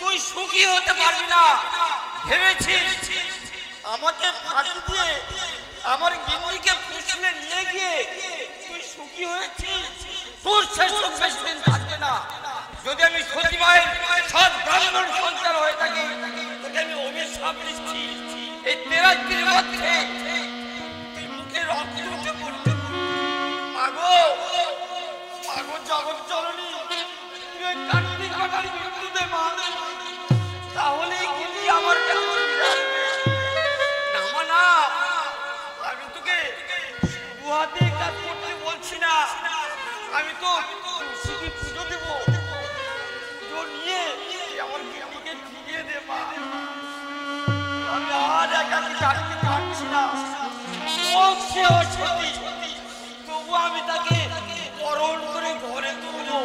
তুই সুখী হতে পারবি না ভেবেছিস? আমাকে ফাঁকি দিয়ে আমার গিন্নিকে পুষলে নিয়ে গিয়ে তুই সুখী হয়েছিস? তোর সেই সুখ বেশি দিন থাকবে না। যদি আমি সতীমায়ের সৎ ব্রাহ্মণ সন্তান হয়ে থাকি, তোকে আমি অভিশাপ দিচ্ছি, এই 13 মধ্যে তুই মুখে রক্ত উঠে পড়তে। মাগো মাগো জগৎ জননী, তুই ওই কার্তিক ঘটার মৃত্যু দে মা, তাহলেই কিন্তু আমার কেমন আসবে না। না, আমি তোকে দুহাতে কাজ করতে বলছি না, আমি তো শিখি পুজো দেব। পুজো নিয়ে আমার গিন্নিকে ফিরিয়ে দে মা। আমি আর একাকি কাটতে পারছি না। তবু আমি তাকে বরণ করে ঘরে তুলবো।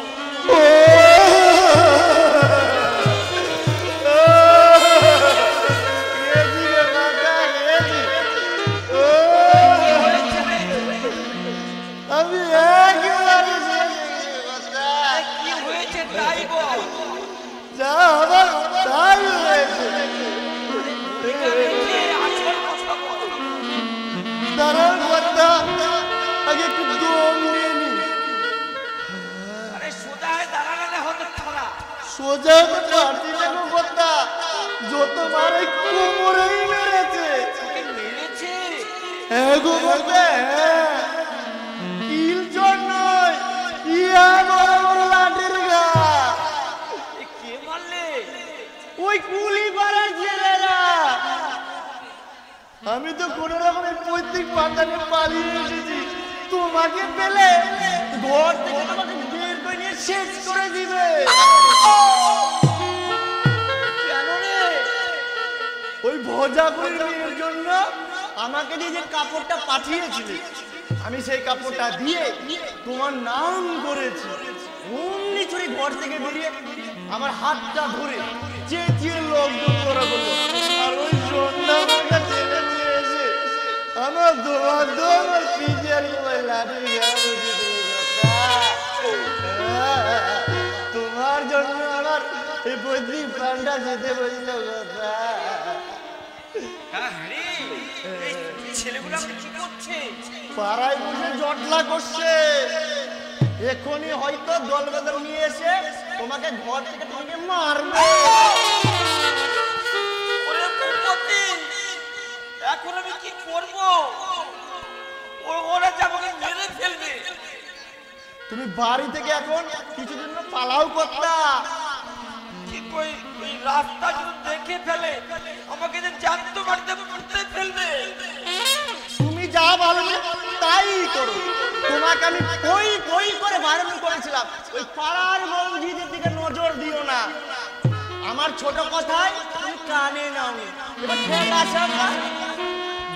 কি হয়েছে তাই বল। আগে একটু দম নিয়ে নি। আরে সোজা দাঁড়ালে হতো ছাড়া। সোজা পারছি না গো কর্তা, যত মারে কোমরেই মেরেছে। মেরেছে? হ্যাঁ গো কর্তা, কিল চোর নয়, ইয়া বড় বড় লাঠির গা। কে মারলে? ওই কুলি পাড়ার ছেলেরা। আমি তো কোন রকমে পৈতৃক পান্ডানে পালিয়ে এসেছি, তোমাকে পেলে ঘর থেকে তোমাকে বের করে নিয়ে শেষ করে দিবে। কেন রে? ওই ভজাপুরীর মেয়ের জন্য আমাকে দিয়ে যে কাপড়টা পাঠিয়েছিলে, আমি সেই কাপড়টা দিয়ে তোমার নাম করেছি। অমনি চুরি ঘর থেকে বেরিয়ে আমার হাতটা ধরে চেঁচিয়ে লোকজন করা করলো। আর ওই সন্ধ্যা মাথা ছেলেগুলো এসে আমার তোমার তোমার পিজের লাঠি তোমার জন্য আমার এই পৈতৃক প্রাণটা যেতে বলছিল কথা। ছেলেগুলো কি করছে? পাড়ায় বসে জটলা করছে। এখনই হয়তো দল বেদল নিয়ে এসে তোমাকে ঘর থেকে তোমাকে মারবে। এখন আমি কি করব? ওরা যে আমাকে মেরে ফেলবে। তুমি বাড়ি থেকে এখন কিছুদিন পালাও করতা। ওই রাস্তা যদি দেখে ফেলে আমাকে যে জ্যান্ত মারতে মারতে ফেলবে। তুমি যা ভাববে তাই করো। তোমাকে আমি কই কই করে বারণ করেছিলাম ওই পাড়ার বৌদিদের দিকে নজর দিও না। আমার ছোট কথায় তুমি কানে নাওনি। এবার ঠেলা সামলা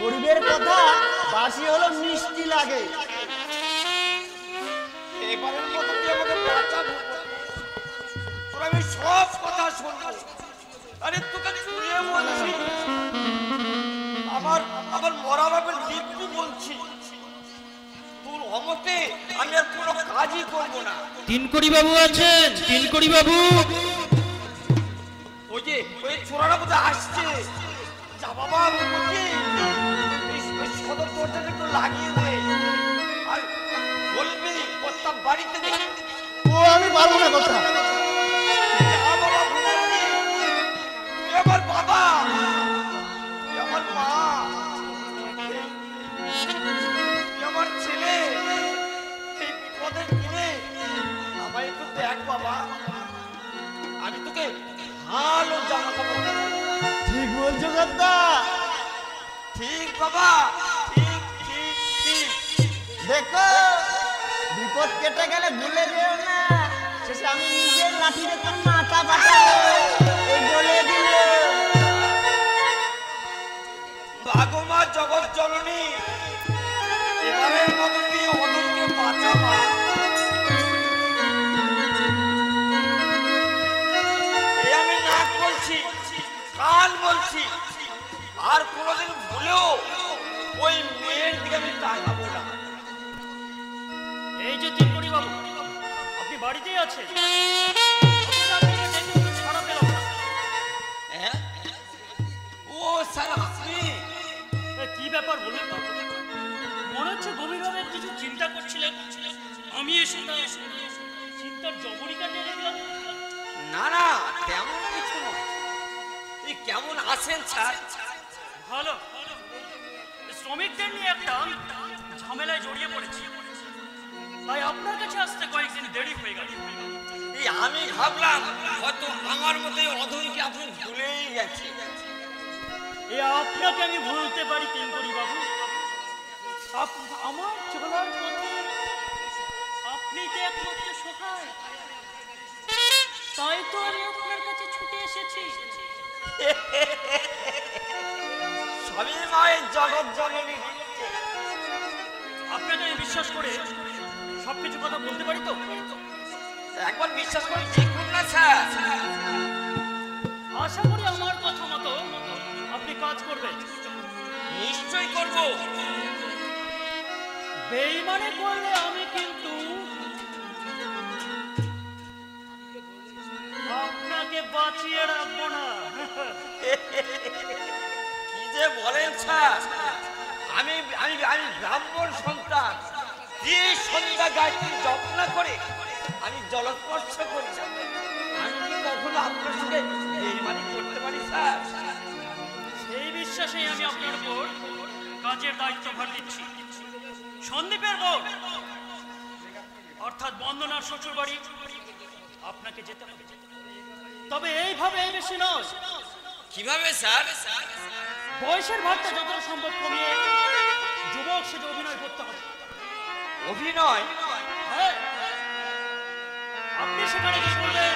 গরিবের কথা বাসি হলো মিষ্টি লাগে। এবারের মতো তুই আমাকে বাঁচাবো, তোর আমি সব কথা শুনবো। আরে তোকে শুনিয়ে বলছি, আমার মরা বাপের মৃত্যু বলছি। তোর অমতে আমি আর কোনো কাজই করবো না। তিনকড়ি বাবু আছেন? তিনকড়ি বাবু? ওই যে ওই ছোড়াটা বোধহয় আসছে। যা বাবা বলছি, সদর দরজাটা একটু লাগিয়ে দে। আর বলবি প্রস্তাব বাড়িতে দেখি। ও আমি পারবো না কথা। আমার বাবা, আমার মা, আমার ছেলে, এই বিপদের দিনে আমায় একটু দেখ বাবা। আমি তোকে ভালো জামা কাপড় দেবো। ঠিক বলছো কথা। ঠিক বাবা, ঠিক ঠিক ঠিক। দেখো বিপদ কেটে গেলে ভুলে যেও না, শেষে আমি নিজের লাঠিতে তোর মাথা ফাটাবো এই বলে দিলে। ভাগমা জগৎ জননী, এবারের মতো তুই অদূরকে বাঁচাবা। এই আমি নাক বলছি, কান বলছি, আর কোনোদিন ভুলেও ওই মেয়ের দিকে আমি তাকাবো না। এই যে তিনকড়ি বাবু, আপনি বাড়িতেই আছেন? ছাড়া পেলাম না। কেমন আছেন স্যার? ভালো। শ্রমিকদের নিয়ে একটা ঝামেলায় জড়িয়ে পড়েছি, তাই আপনার কাছে আসতে কয়েকদিন দেরি হয়ে গেল। এই আমি ভাবলাম হয়তো আমার মতো অধৈর্য আপনি ভুলেই গেছেন। আপনাকে আমি ভুলতে পারি তিনকড়ি বাবু? আমার চলার পথে আপনি তো একমাত্র সহায়, তাই তো আমি আপনার কাছে ছুটে এসেছি। সবই মায়ের জগৎ জননী। আপনাকে আমি বিশ্বাস করে সবকিছু কথা বলতে পারি তো? একবার বিশ্বাস করে দেখুন না স্যার। আশা করি আমার কথা মতো আপনি কাজ করবেন। নিশ্চয়ই করব। বেইমানি করলে আমি কিন্তু আপনাকে বাঁচিয়ে রাখবো না। কি যে বলেন স্যার, আমি আমি আমি ব্রাহ্মণ সন্তান, যে সন্ধ্যা গায়ত্রী যত্ন করে আমি জলস্পর্শ করি না, আমি কি কখনো আপনার সঙ্গে বেইমানি করতে পারি স্যার? এই বিশ্বাসেই আমি আপনার উপর কাজের দায়িত্ব ভার দিচ্ছি। সন্দীপের বউ অর্থাৎ বন্দনার শ্বশুর বাড়ি আপনাকে যেতে হবে, তবে এইভাবে বেশি নয়। কিভাবে স্যার? বয়সের ভাগটা যতটা সম্ভব কমিয়ে যুবক সেজে অভিনয় করতে হবে। অভিনয়? হ্যাঁ, আপনি সেখানে কি বললেন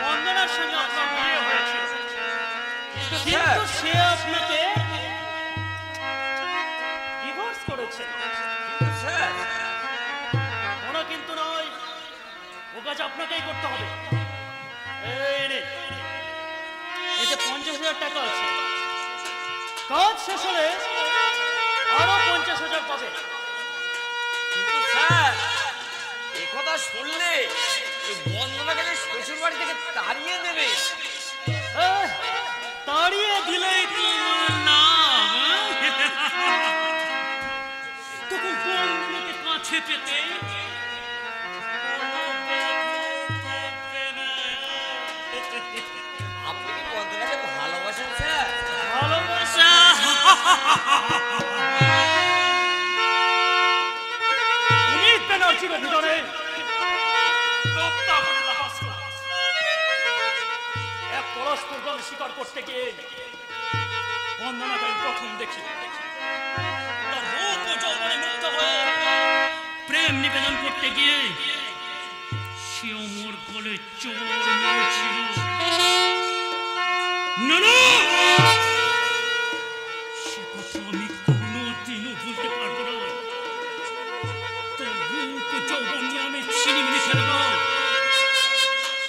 বন্দনার সঙ্গে আপনার বিয়ে হয়েছে, কিন্তু সে আপনাকে ডিভোর্স করেছে। স্যার কোনো কিন্তু নয়, ও কাজ আপনাকেই করতে হবে। এই নে, এতে 50,000 টাকা আছে, কাজ শেষ হলে আরো 50,000 পাবে। কিন্তু স্যার একথা শুনলে বন্দনাকে শ্বশুর বাড়ি থেকে তাড়িয়ে দেবে। তাড়িয়ে দিলেই তোমার নাম তখন বন্ধুকে কাছে পেতে আপনি কি বন্দনাকে ভালোবাসেন স্যার? ভালোবাসা অমিত ব্যানার্জির অভিযানে এক পরস্পর দল স্বীকার করতে গিয়ে বন্দনাকে আমি প্রথম দেখি। তার রূপ ও যৌবনে মুগ্ধ হয়ে প্রেম নিবেদন করতে গিয়ে সে অমর গলে চোর মেরেছিল। না না, সে কথা আমি কোনোদিনও ভুলতে পারবো না। তোর রূপ ও যৌবন নিয়ে আমি ছিনিমিনি খেলবো,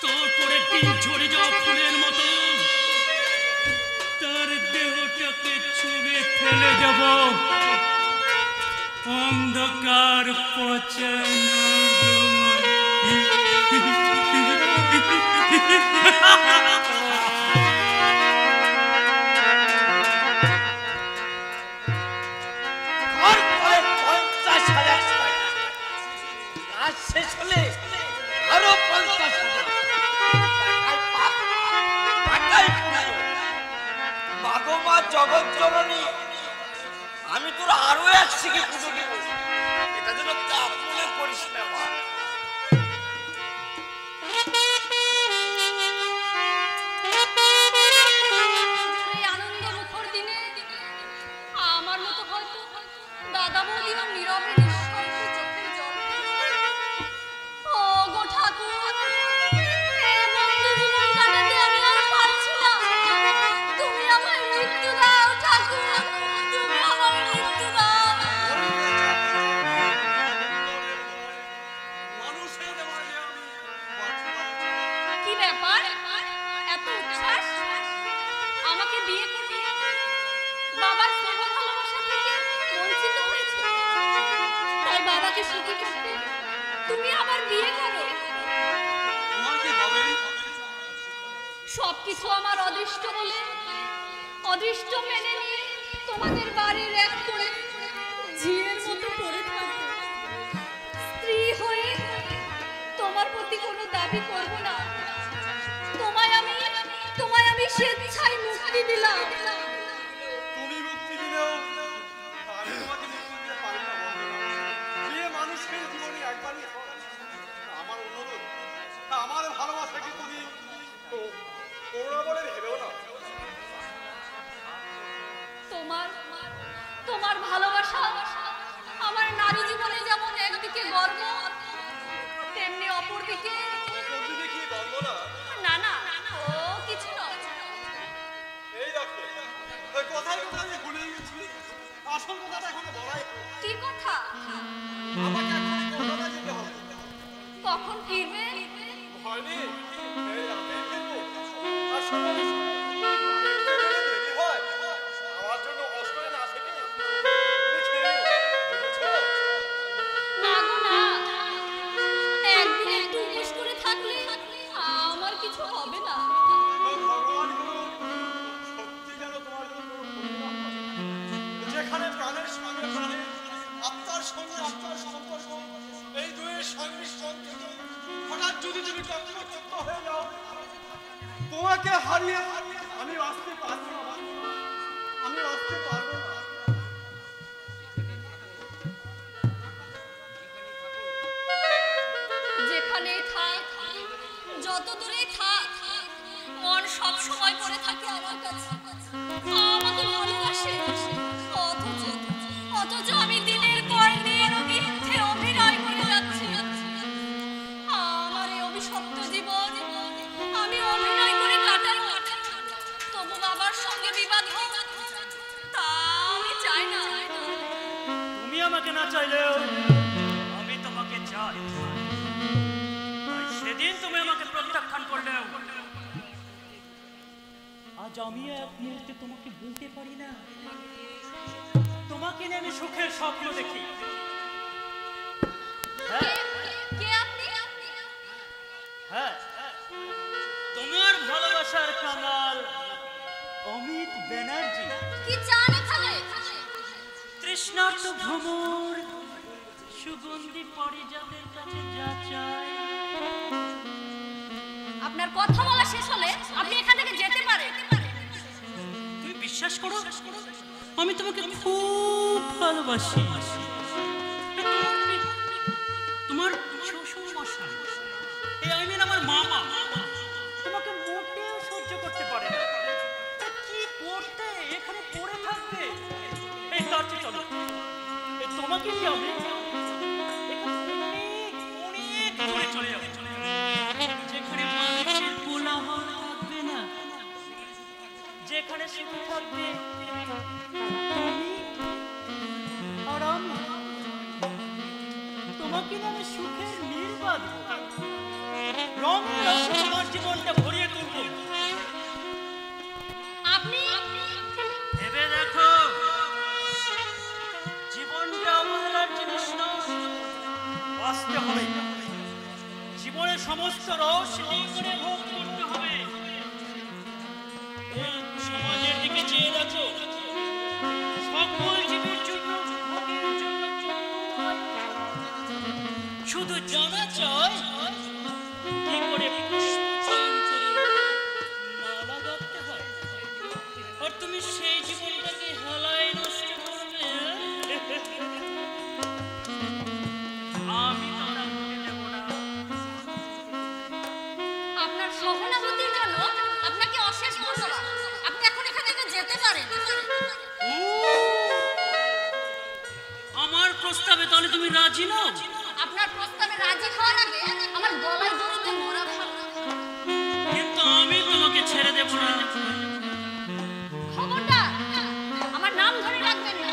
তারপরে দিন ঝরে যাওয়া ফুলের মতো তার দেহটাকে ছুঁড়ে ফেলে দেব অন্ধকার পচানো। কাজ শেষ হলে আরো 50,000 টাকায় পুরো। মাগো মা জগৎ জননী, আমি তোর আরো এক শিখে পুজো দেব, এটা যেন চাপ মনে করিস না মা। এই আনন্দ মুখর দিনে আমার মতো হয়তো দাদা বৌদিও নীরবে নিঃশব্দে চোখের জল ফেলছে। ও গো ঠাকুর, এই বন্দি জীবন কাটাতে আমি আর পারছি না। তুমি আমায় মৃত্যু দাও ঠাকুর, তুমি আমায় মৃত্যু দাও। কি ব্যাপার, এত উচ্ছ্বাস? আমাকে বিয়ে করবে? বাবার স্নেহ ভালোবাসা থেকে বঞ্চিত হয়েছে, তাই বাবাকে সুখী করতে তুমি আবার বিয়ে করো? সবকিছু আমার অদৃষ্ট বলে অদৃষ্ট মেনে নিয়ে তোমাদের বাড়ির এক করে ঝিয়ের মতো পড়ে থাকবো। স্ত্রী হয়ে তোমার প্রতি কোনো দাবি করব না। তোমায় আমি স্বেচ্ছা মুক্তি দিলাম। তুমি মুক্তি দিলেও আমি তোমাকে মুক্তি দিতে পারি না বন্দনা। যে মানুষের জীবনে একবারই হয়, আমার অনুরোধ, আমার ভালোবাসাকে তুমি ওরা ভেবেও না। তোমার ভালোবাসা আমার নারী জীবনে যেমন একদিকে গর্ব, তেমনি অপরদিকে কি বন্দনা? না না ও কিছু নয়। এই দেখো, কথাই আমি ভুলে গেছি, আসল কথাটা এখনো বলাই হয়নি। কি কথা? আমাকে এখন কলকাতা যেতে হবে। কখন ফিরবে? হয়নি, এই রাতে ফিরবো। আসলে দেরি হয়, আমার জন্য কষ্ট না আসে কি? তুমি ছেড়ে বুঝেছো? না গো না, একদিন একটু উপোস করে থাকলে আমার কিছু হবে না। ভগবান গুলো সত্যি যেন তোমার জন্য যেখানে প্রাণের সঙ্গে প্রাণের, আত্মার সঙ্গে আত্মার সম্পর্ক, এই দুয়ের সংমিশ্রণ থেকে হঠাৎ যদি তুমি কর্তব্যচ্যুত হয়ে যাও, তোমাকে হারিয়ে আমি বাঁচতে পারবো না, আমি বাঁচতে পারবো না। যেখানেই থাক, যত দূরেই থাক, মন সব সময় পড়ে থাকে আমার কাছে, আমাকে ভালোবাসে। অথচ আমি দিনের পর দিন মিথ্যে অভিনয় করে যাচ্ছি। আমার এই অভিশপ্ত জীবন আমি অভিনয় করে কাটাই, তবু বাবার সঙ্গে বিবাদ হোক তা আমি চাই না। তুমি আমাকে না চাইলেও আমি তোমাকে চাই। তাই সেদিন তুমি আমাকে প্রত্যাখ্যান করলেও আজ আমি এক মুহূর্তে তোমাকে বলতে পারি না তোমাকে নিয়ে আমি সুখের স্বপ্ন দেখি। কে আপনি? হ্যাঁ, তোমার ভালোবাসার কাঙাল অমিত ব্যানার্জি। কি চান এখানে? তৃষ্ণার্ত ভ্রমর সুগন্ধি পারিজাতের কাছে যা চায়। আপনার কথা বলা শেষ হলে আপনি এখান থেকে যেতে পারেন। তুমি বিশ্বাস করো, আমি তোমাকে খুব ভালোবাসি। তোমার শ্বশুর মশাই, আই মিন আমার মামা, তোমাকে মোটেও সহ্য করতে পারে না। কি করতে এখানে পড়ে থাকবে? এই তার চেয়ে চলো, তোমাকে নিয়ে আমি অনেক দূরে চলে যাবো, যেখানে মানুষের কোলাহল থাকবে না, যেখানে শুধু থাকবে তুমি আর আমি। তোমাকে নিয়ে আমি সুখের নীড় বাঁধবো, রঙে রঙে তোমার জীবনটা ভরিয়ে তুলব। আপনি ভেবে দেখো, জীবনটা অবহেলার জিনিস নয়, বাঁচতে হবে। জীবনের সমস্ত রস করে ভোগ করতে হবে। এই সমাজের দিকে চেয়ে দেখো, সকল জীবের জন্য ভোগের জন্য শুধু জানা চায় কি করে পুষ্প চয়ন করে মালা গাঁথতে হয়। আর তুমি সেই জীবনটাকে হেলায় নষ্ট করবে। আমি তোমরা ভুলে দেব না। আপনার সহানুভূতির জন্য আপনাকে অশেষ ধন্যবাদ। আপনি এখন এখান থেকে যেতে পারেন। আমার প্রস্তাবে তাহলে তুমি রাজি নও? আপনার প্রস্তাবে রাজি হওয়ার আগে আমার গলায় দড়িতে মোড়া ভালো। কিন্তু আমি তোমাকে ছেড়ে দেব না। খবরদার আমার নাম ধরে রাখবেন না।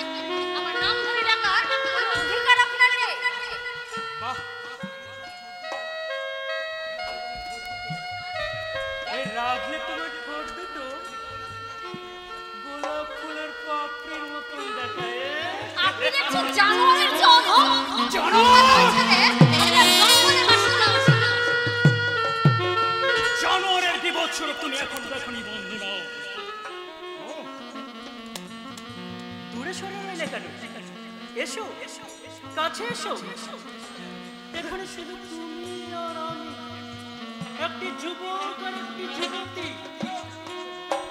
আমার নাম ধরে রাখার কোনো অধিকার আপনার নেই। বাহ, এই রাগলে তোমার ঠোঁট দুটো গোলাপ ফুলের পাপড়ির মতন দেখায়। আপনি দেখছেন জানোয়ারের চল। জানোয়ারের বিভৎসর তুমি এখন দেখনি বন্ধু নাও। দূরে সরে রইলে কেন? এসো, কাছে এসো। এখানে শুধু তুমি আর আমি, একটি যুবক আর একটি যুবতী,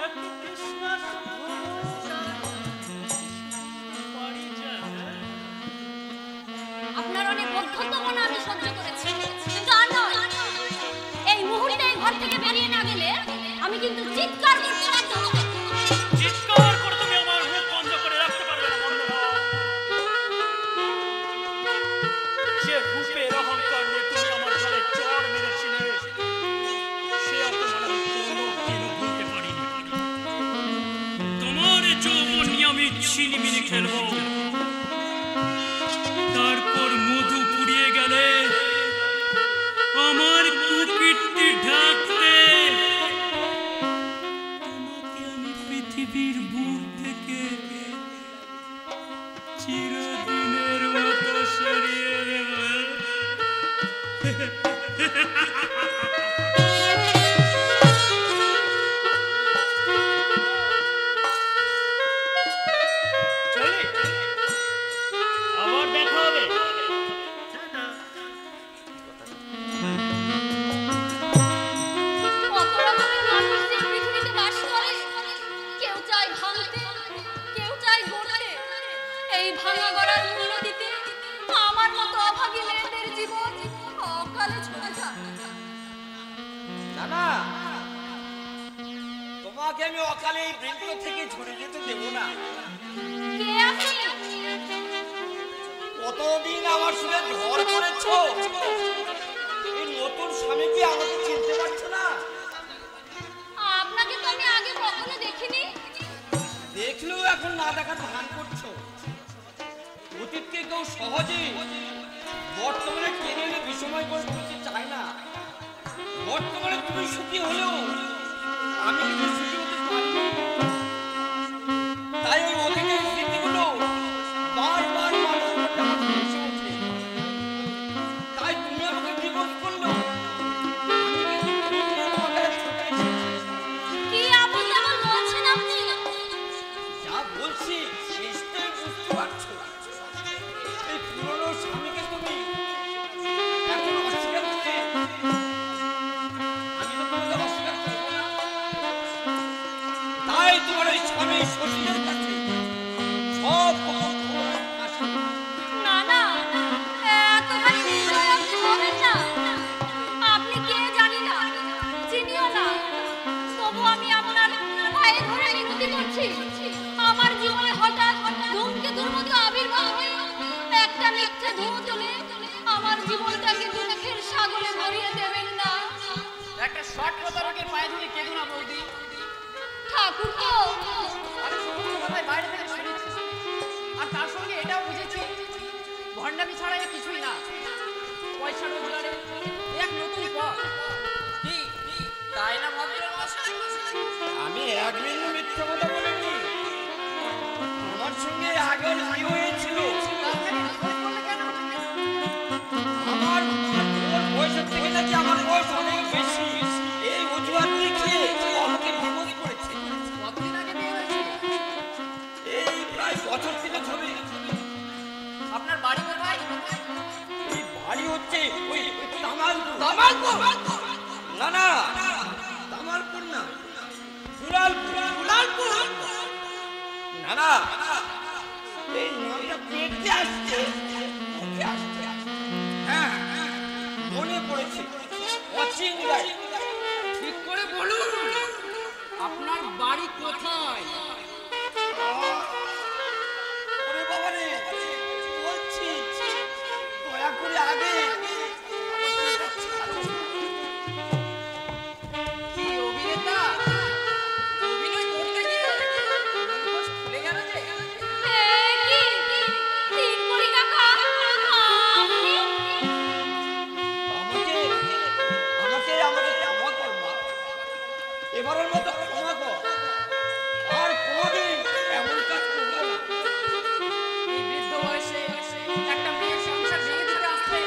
একটি কৃষ্ণ কিন্তু চিৎকার করতে বাধ্য হবে। চিৎকার করে তুমি আমার মুখ বন্ধ করে রাখতে পারবে না বন্ধনা। যে রূপের অহংকার নিয়ে তুমি আমার ঘরে চড় মেরেছিলে, সে অপমান আমি কোনোদিনও ভুলতে পারিনি। তোমার যৌবন নিয়ে আমি ছিনিমিনি খেলবো, তারপর মধু পুড়িয়ে গেলে আমার কুকীর্তি ঢাকতে তোমাকে আমি পৃথিবীর বুক থেকে চিরদিনের মতো সরিয়ে দেব। চলি, আবার দেখা হবে। কত রকমের মানুষ যে পৃথিবীতে বাস করে, কেউ চায় ভাঙতে, কেউ চায় গড়তে। এই ভাঙা গড়ার মূল্য দিতে আমার মতো অভাগী মেয়েদের জীবন অকালে চলে যায়। না না, তোমাকে আমি অকালে এই বৃক্ষ থেকে ঝরে যেতে দেব না। কে আপনি? কতদিন আমার সঙ্গে ঘর করেছো, এই নতুন স্বামী কি আমাকে চিনতে পারছো না? আপনাকে তো আমি আগে কখনো দেখিনি। দেখলেও এখন না দেখার ভান করছো। অতীতকে কেউ সহজে বর্তমানে টেনে এনে বিষময় করে তুলতে চায় না। বর্তমানে তুমি সুখী হলেও আমি কিন্তু সুখী হতে পারি না। তাই ওই অতীতের স্মৃতিগুলো বারবার মানুষের মধ্যে আমার ভেসে ওঠে। তাই তুমি আমাকে ডিভোর্স করলো, আমি কিন্তু কোনোদিনও তোমাকে আর ছুটে এসেছি। কি আপন তেমন বলছেন আপনি? যা বলছি নিশ্চয়ই বুঝতে পারছো। এই পুরনো স্বামীকে তুমি এখন অস্বীকার করলে আমি তো তোমাকে অস্বীকার করবো না। তাই তোমার ওই স্বামী শ্বশুরের কাছে সব গোপন খবর ফাঁস করে দিই। না না, এতখানি নির্দয় আপনি হবেন না। আপনি কে জানি না, চিনিও না, তবু আমি আপনার পায়ে ধরে মিনতি করছি। আমার জীবনে হঠাৎ ধূমকেতুর মতো আবির্ভাব হয়ে একটা মিথ্যে ধূম তুলে আমার জীবনটাকে দুঃখের সাগরে ভরিয়ে দেবেন না। একটা শর্ট প্রতারকের পায়ে ধরে কেঁদো না বৌদি। ঠাকুর তো আমি সমস্ত কথাই বাইরে থেকে শুনেছি, আর তার সঙ্গে এটাও বুঝেছি ভণ্ডামি ছাড়া এ কিছুই না। পয়সা রোজগারে এক নতুন পথ। কি তাই না ভদ্রমশাই? আমি এক বিন্দু মিথ্যা কথা বলিনি। আমার সঙ্গে আগে বিয়ে হয়েছিল। তাড়াতাড়ি ডিভোর্স করলে কেন? আমার ওর বয়সের থেকে নাকি আমার বয়স অনেক বেশি, এই অজুহাত দেখিয়ে ও আমাকে ডিভোর্স করেছে। কতদিন আগে বিয়ে হয়েছিল? এই প্রায় বছর থেকে হবে। আপনার বাড়ি কোথায়? এই বাড়ি হচ্ছে ওই দামালপুর। না না, দামালপুর না, দুলালপুর। না না, এই নামটা পেটে আসছে, মুখে আসছে। হ্যাঁ, মনে পড়েছে, অচিন্তায়। ঠিক করে বলুন, আপনার বাড়ি কোথায়? ওরে বাবা রে, বলছি দয়া করে আগে আমার পেটটা ছাড়ো। কি অভিনেতা? অভিনয় করতে গিয়ে মুখোশ খুলে গেল যে। কি তিন করি কাকা আপনি? আমাকে ক্ষমা কর মা, এবারের মতো ক্ষমা কর। আর কোনোদিন এমন কাজ করবো না। এই বৃদ্ধ বয়সে একটা মেয়ের সংসার ভেঙে দিতে আসতে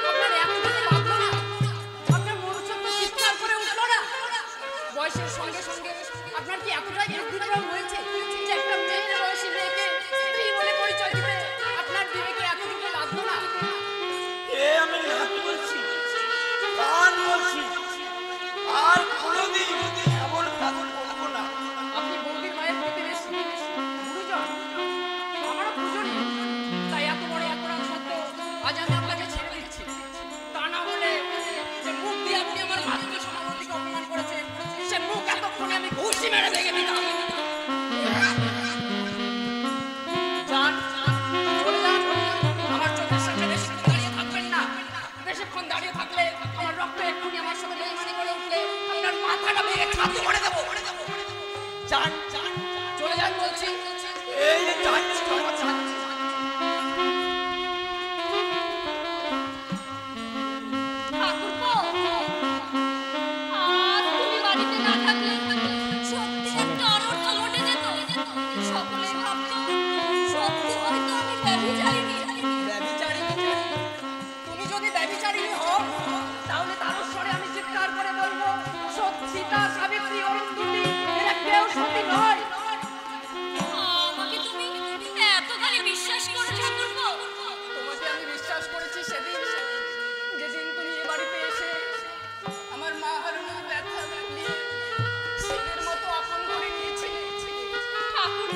আপনার এতটুকু লাগলো না? আপনার মনুষ্যত্ব চিৎকার করে উঠলো না? বয়সের সঙ্গে সঙ্গে আপনার কি এতটাই বুদ্ধিভ্রম হয়েছে যে একটা মেয়ের বয়সী মেয়েকে স্ত্রী বলে পরিচয় দিতে আপনার বিবেকে এতটুকু লাগলো না? এ আমি রাগ বলছি, কান বলছি, আর কোনোদিন এমন কাজ করবো না। আপনি বৌদির মায়ের প্রতিবেশী, গুরুজন, আমারও পূজনী। তাই এত বড় অপরাধ সত্ত্বেও আজ আমি আপনাকে ছেড়ে দিচ্ছি। তা না হলে যে মুখ দিয়ে আপনি আমার ভাগ্য সমাবর্তীকে অপমান করেছেন, সে মুখ এত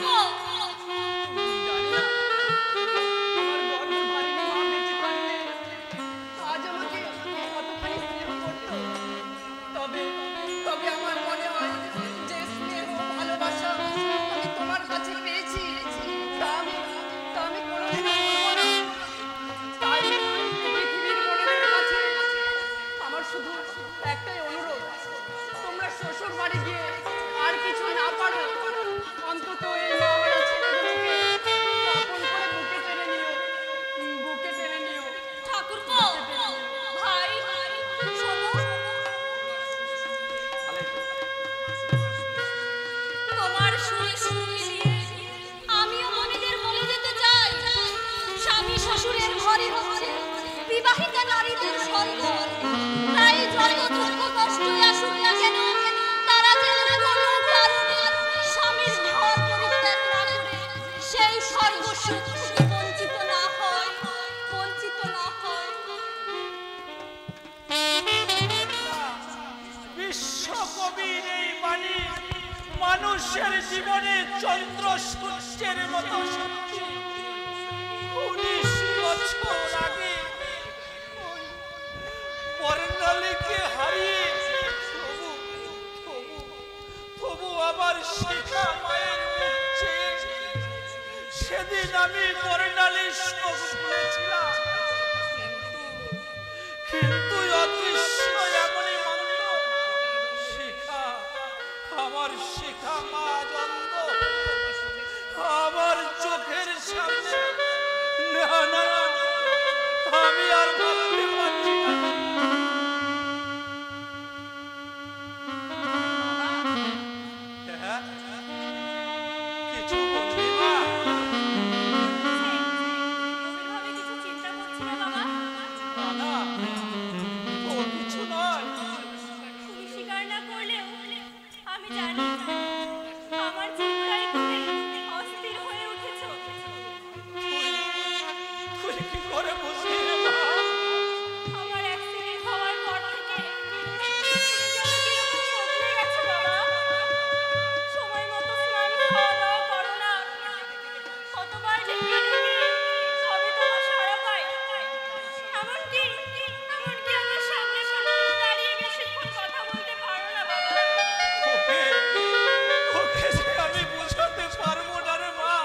ঠাকুরপো, জানি না আমার গর্ভধারিণী মা বেঁচে থাকলে আজ আমাকে কতখানি স্নেহ করতো। তবে তবে আমার মনে হয় যে স্নেহ ভালোবাসা আমি তোমার কাছে পেয়েছি তা আমি কোনোদিনও ভুলবো না। তাই পৃথিবীর মনের কাছে আমার শুধু একটাই অনুরোধ, তোমরা শ্বশুর বাড়ি গিয়ে আর কিছু না পারো, অন্তত এই মাওয়া ছেলেগুলোকে আপন করে বুকে টেনে নিও। ঠাকুরপো, ভাই, শোনো। তোমার সুরে সুর মিলিয়ে আমিও মনিদের বলে যেতে চাই, স্বামী শ্বশুরের ঘরে হচ্ছে বিবাহিতা নারীদের স্বর্গ। তাই যত দুঃখ কষ্টই আসুক না কেন, তারা যেন কোনো কারণে স্বামীর ঘর পরিত্যাগ না করে সেই স্বর্গ সুখ থেকে বঞ্চিত না হয়। বিশ্বকবির এই বাণী মানুষের জীবনে চন্দ্র সূর্যের মতো সত্যি। 19 বছর আগে বর্ণালীকে হারিয়ে তবু আবার শিখা মায়ের মুখ চেয়ে সেদিন আমি বর্ণালীর শোক ভুলেছিলাম। কিন্তু অদৃশ্য এমনই মন্দ, শিখা, আমার শিখা মা জন্ম আমার চোখের সামনে। না না, আমি আর ভাবতে পারছি না। কিছু বলবি মা? গভীরভাবে কিছু চিন্তা করছি না বাবা। না, ও কিছু নয়। তুমি স্বীকার না করলেও আমি জানি আমার চিন্তায় তুমি অস্থির হয়ে উঠেছো। তুই কি করে বুঝলি রে মা? আমার অ্যাক্সিডেন্ট হওয়ার পর থেকে তুমি যেন কিরকম বদলে গেছো বাবা। সময় মতো স্নান খাওয়া দাওয়া করো না, কতবার ডেকে তবে তোমার সাড়া পাই। এমনকি আমার সামনে সামনে দাঁড়িয়ে বেশিক্ষণ কথা বলতে পারো না বাবা। ওকে যে আমি বোঝাতে পারবো না রে মা।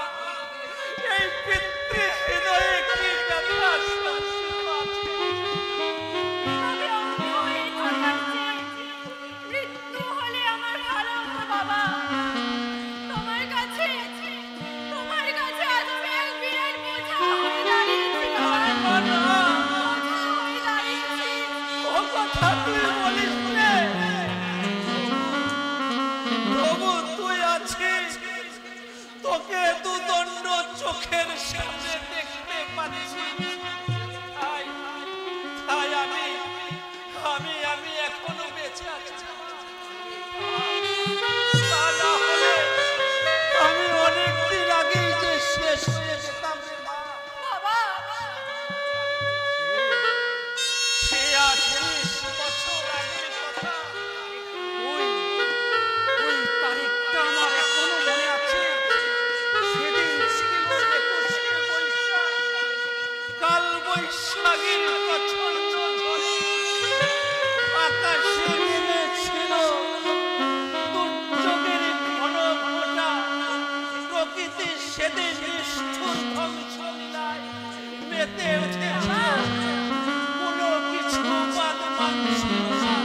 এই পিতৃ হৃদয়ে কি ব্যথা সঞ্চিত আছে। তবে অন্ধ হয়ে থাকার চেয়ে মৃত্যু হলে আমার ভালো হতো বাবা। তোমার কাছে আজ আমি এক বিরাট বোঝা হয়ে দাঁড়িয়েছি বাবা। বোঝা হয়ে দাঁড়িয়েছি। ও কথা তুই বলিস রে। তবু তুই আছিস, তোকে দুদণ্ড চোখের সামনে দেখতে পাচ্ছি। তাই আমি এখনো বেঁচে আছি। তা না হলে আমি অনেকদিন আগেই যে শেষ হয়ে যেতাম রে মা। বাবা, সে আজ 20 বছর আগের কথা। ওই তারিখটা আমার এখনো মনে আছে। সেদিন ছিল 21শে বৈশাখ। কাল বৈশাখীর প্রচণ্ড ঝড়ে আকাশে নেমেছিল দুর্যোগের ঘন ঘটা। প্রকৃতি সেদিন নিষ্ঠুর ধ্বংসলীলায় মেতে উঠেছিল। কোনো কিছু বাদ মানছিল না।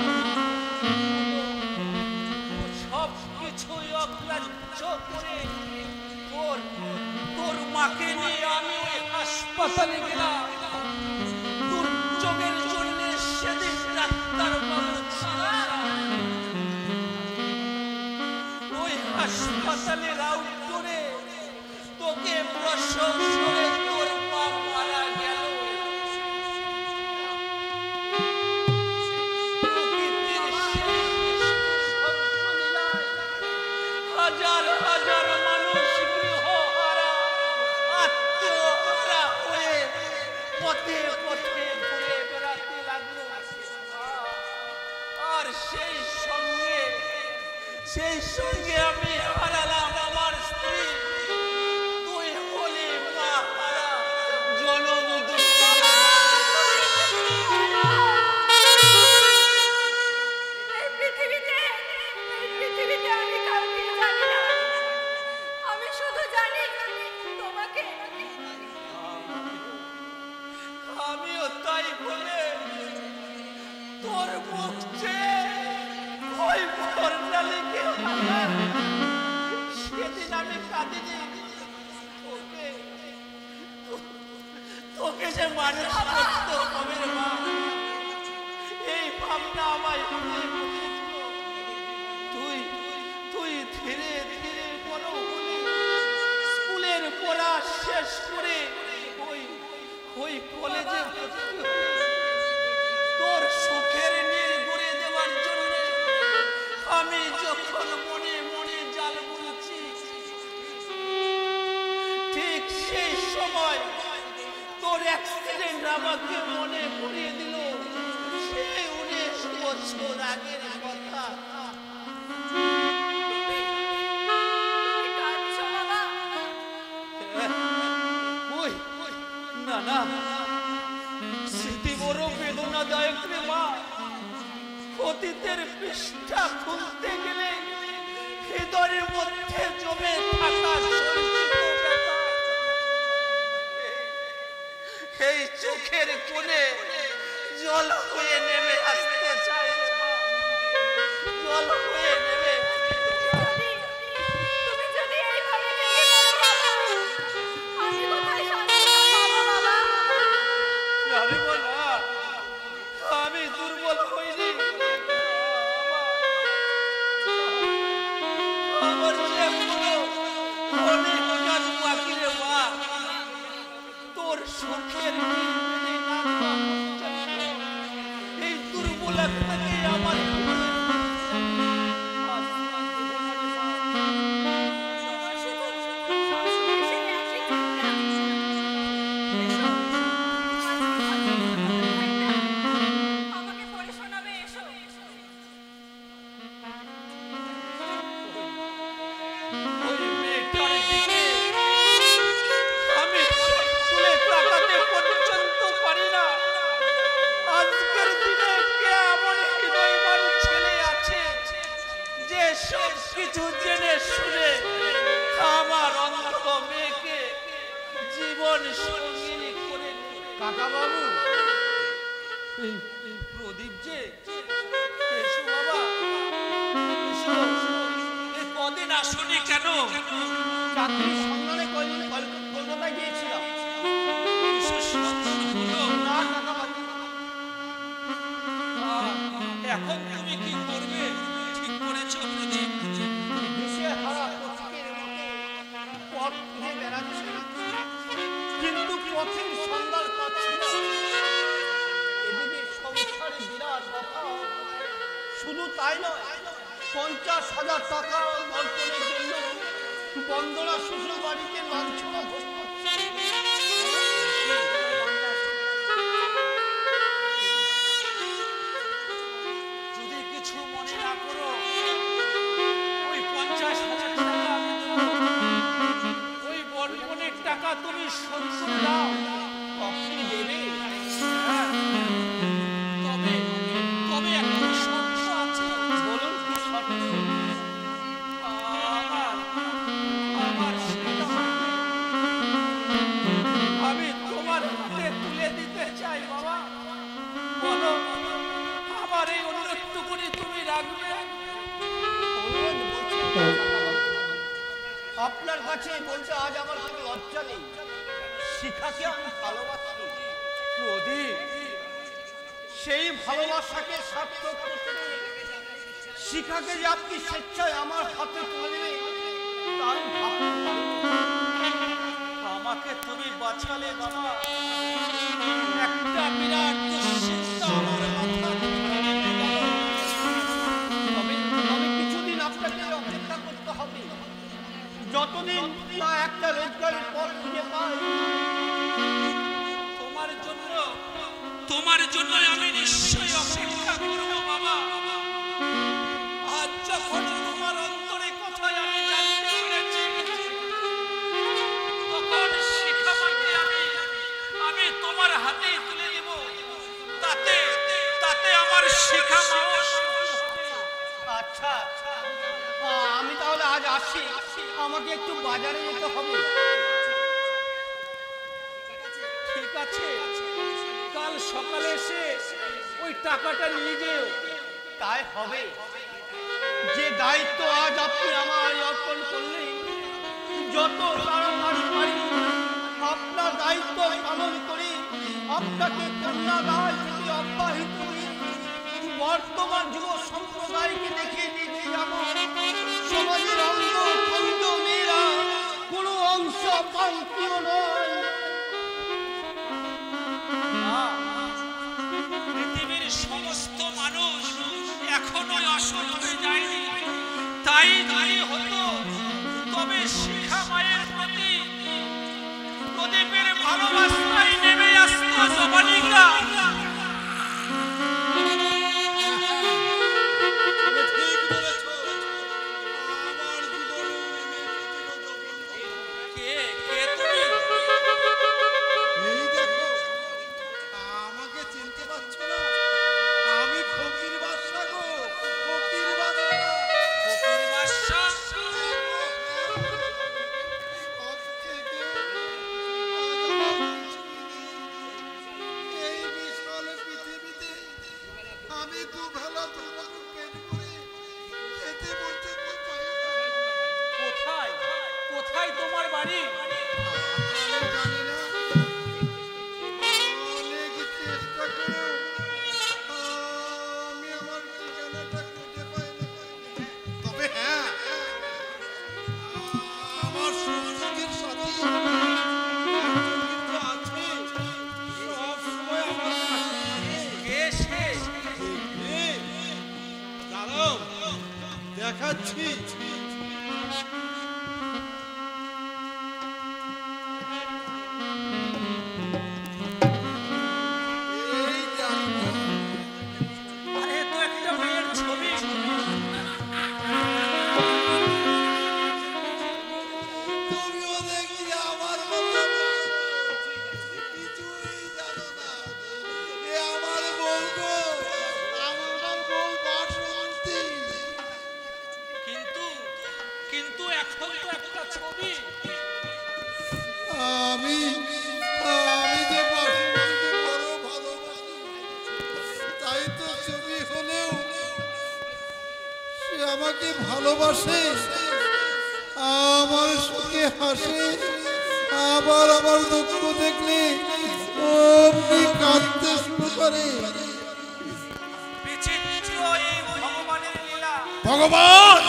সব কিছুই অগ্রাহ্য করে তোর মাকে নিয়ে আমি ওই হাসপাতালে গেলাম। দুর্যোগের জন্য সেদিন ডাক্তার বাবু ছিল না। ওই হাসপাতালের আউটডোরে তোকে প্রসব করে তোর মা মারা গেল। প্রকৃতির সেই নিষ্ঠুর ধ্বংসলীলায় হাজার হাজার মানুষ গৃহহারা, আত্মহারা হয়ে পথে পথে ঘুরে বেড়াতে লাগলো। আর সেই সঙ্গে আমি হারালাম আমার স্ত্রী। মানুষ করতে হবে রে মা। এই ভাবনা আমায় তুই তুই ধীরে ধীরে বড় হলি, স্কুলের পড়া শেষ করে ওই কলেজে তোর সুখের নীল গড়ে দেওয়ার জন্য আমি যখন মনে মনে জাল বুনছি, ঠিক সেই সময় তোর অ্যাক্সিডেন্ট আমাকে মনে করিয়ে দিল সেই 19 বছর আগের কথা। না না, স্মৃতি বড় বেদনাদায়ক রে মা। অতীতের পৃষ্ঠা খুলতে গেলে হৃদয়ের মধ্যে জমে থাকা সঞ্চিত ব্যথা এই চোখের কোণে জল হয়ে নেমে আসতে চায় রে মা, জল হয়ে নেমে। তুমি যদি এইভাবে ভেঙে পড়ো বাবা, আমি কোথায় শান্তি পাবো বাবা? আরে বলা, আমি দুর্বল হইনি। আমার যে এখনো অনেক কাজ বাকি রে মা। তোর সুখের এই দুর্বলতাকে আমার আমাকে পড়ে শোনাবে, এসো। ওই মেয়েটার দিকে আমি চোখ তুলে তাকাতে পর্যন্ত পারি না। আজকের দিনে কে এমন হৃদয়বান ছেলে আছে যে সব কিছু জেনে শুনে আমার অন্ধ মেয়েকে জীবন সঙ্গিনী করে। কাকা বাবু, প্রদীপ যে, এসো বাবা, এসো। এই কদিন আসনি কেন? চাকরির সন্ধানে কলকাতায় গিয়েছিলাম। বিশেষ সন্ধান হলো না কাকা বাবু, এখন তুমি কি করবে ঠিক করেছো প্রদীপ? দিশে হারা পথিকের মতো পথ খুঁজে বেড়াচ্ছি, কিন্তু পথের সন্ধান পাচ্ছি না। এদিকে সংসারে বিরাট অভাব, শুধু তাই নয়, 50,000 টাকা বর্তনের জন্য বন্দনা শ্বশুর বাড়িতে লাঞ্ছনা ভোগ করছি। যদি কিছু মনে না করো, ওই 50,000 টাকা আমি দেবো। ওই বর্তনের টাকা তুমি শোধ করে দাও। আপনি দেবে? হ্যাঁ। তবে তবে একটা শর্ত আছে। বলুন কি শর্ত? আমার সেটা আমি তোমার হাতে তুলে দিতে চাই বাবা। বলো, আমার এই অনুরোধটুকুনি তুমি রাখবে? অনুরোধ বলছেন কাকা বাবু। আপনার কাছে বলতে আজ আমার কোনো লজ্জা নেই। শিখাকে আমি ভালোবাসি। প্রদীপ, সেই ভালোবাসাকে সার্থক করতে শিখাকে যে আপনি স্বেচ্ছায় আমার হাতে তুলে দেবেন, তা আমি ভাবতে পারিনি। আমাকে তুমি বাঁচালে বাবা। একটা বিরাট দুশ্চিন্তা আমার মাথা। তবে তবে কিছুদিন আপনাকে অপেক্ষা করতে হবে। যতদিন না একটা রোজগারের পথ খুঁজে পাই। তোমার জন্য আমি নিশ্চয়ই অপেক্ষা করব বাবা। আজ যখন তোমার অন্তরে কথায় আমি জানতে পেরেছি, তখন শিখামাকে আমি তোমার হাতে তুলে দেব। তাতে আমার শিখা মাও সুখী হবে। আচ্ছা, আমি তাহলে আজ আসি। আমাকে একটু বাজারে যেতে হবে। ঠিক আছে, কাল সকালে এসে ওই টাকাটা নিয়ে যেও। তাই হবে। যে দায়িত্ব আজ আপনি আমায় অর্পণ করলেন, যত তাড়াতাড়ি পারি আপনার দায়িত্ব পালন করে আপনাকে কন্যা রায় যদি অব্যাহত করি, বর্তমান যুব সম্প্রদায়কে দেখিয়ে দিতে যাব সমাজের অঙ্গ খণ্ড মেয়েরা কোনো অংশ পাল্টিও নয়। পৃথিবীর সমস্ত মানুষ এখনো আসল হয়ে যায়নি, তাই দাঁড়িয়ে হতো। তবে শিখা মায়ের প্রতি প্রদীপের ভালোবাসায় নেমে আসতো জবানিকা। কোথায় তোমার বাড়ি? তবে হ্যাঁ, আমার সুযোগের সাথে আছে, সবসময় আমার দাঁড়াও, দেখাচ্ছি। আমি যে বসন্তকে বড় ভালোবাসি, তাই তো ছবি হলেও সে আমাকে ভালোবাসে, আমার সুখে হাসে, আবার আমার দুঃখ দেখলে অমনি কাঁদতে শুরু করে। ভগবান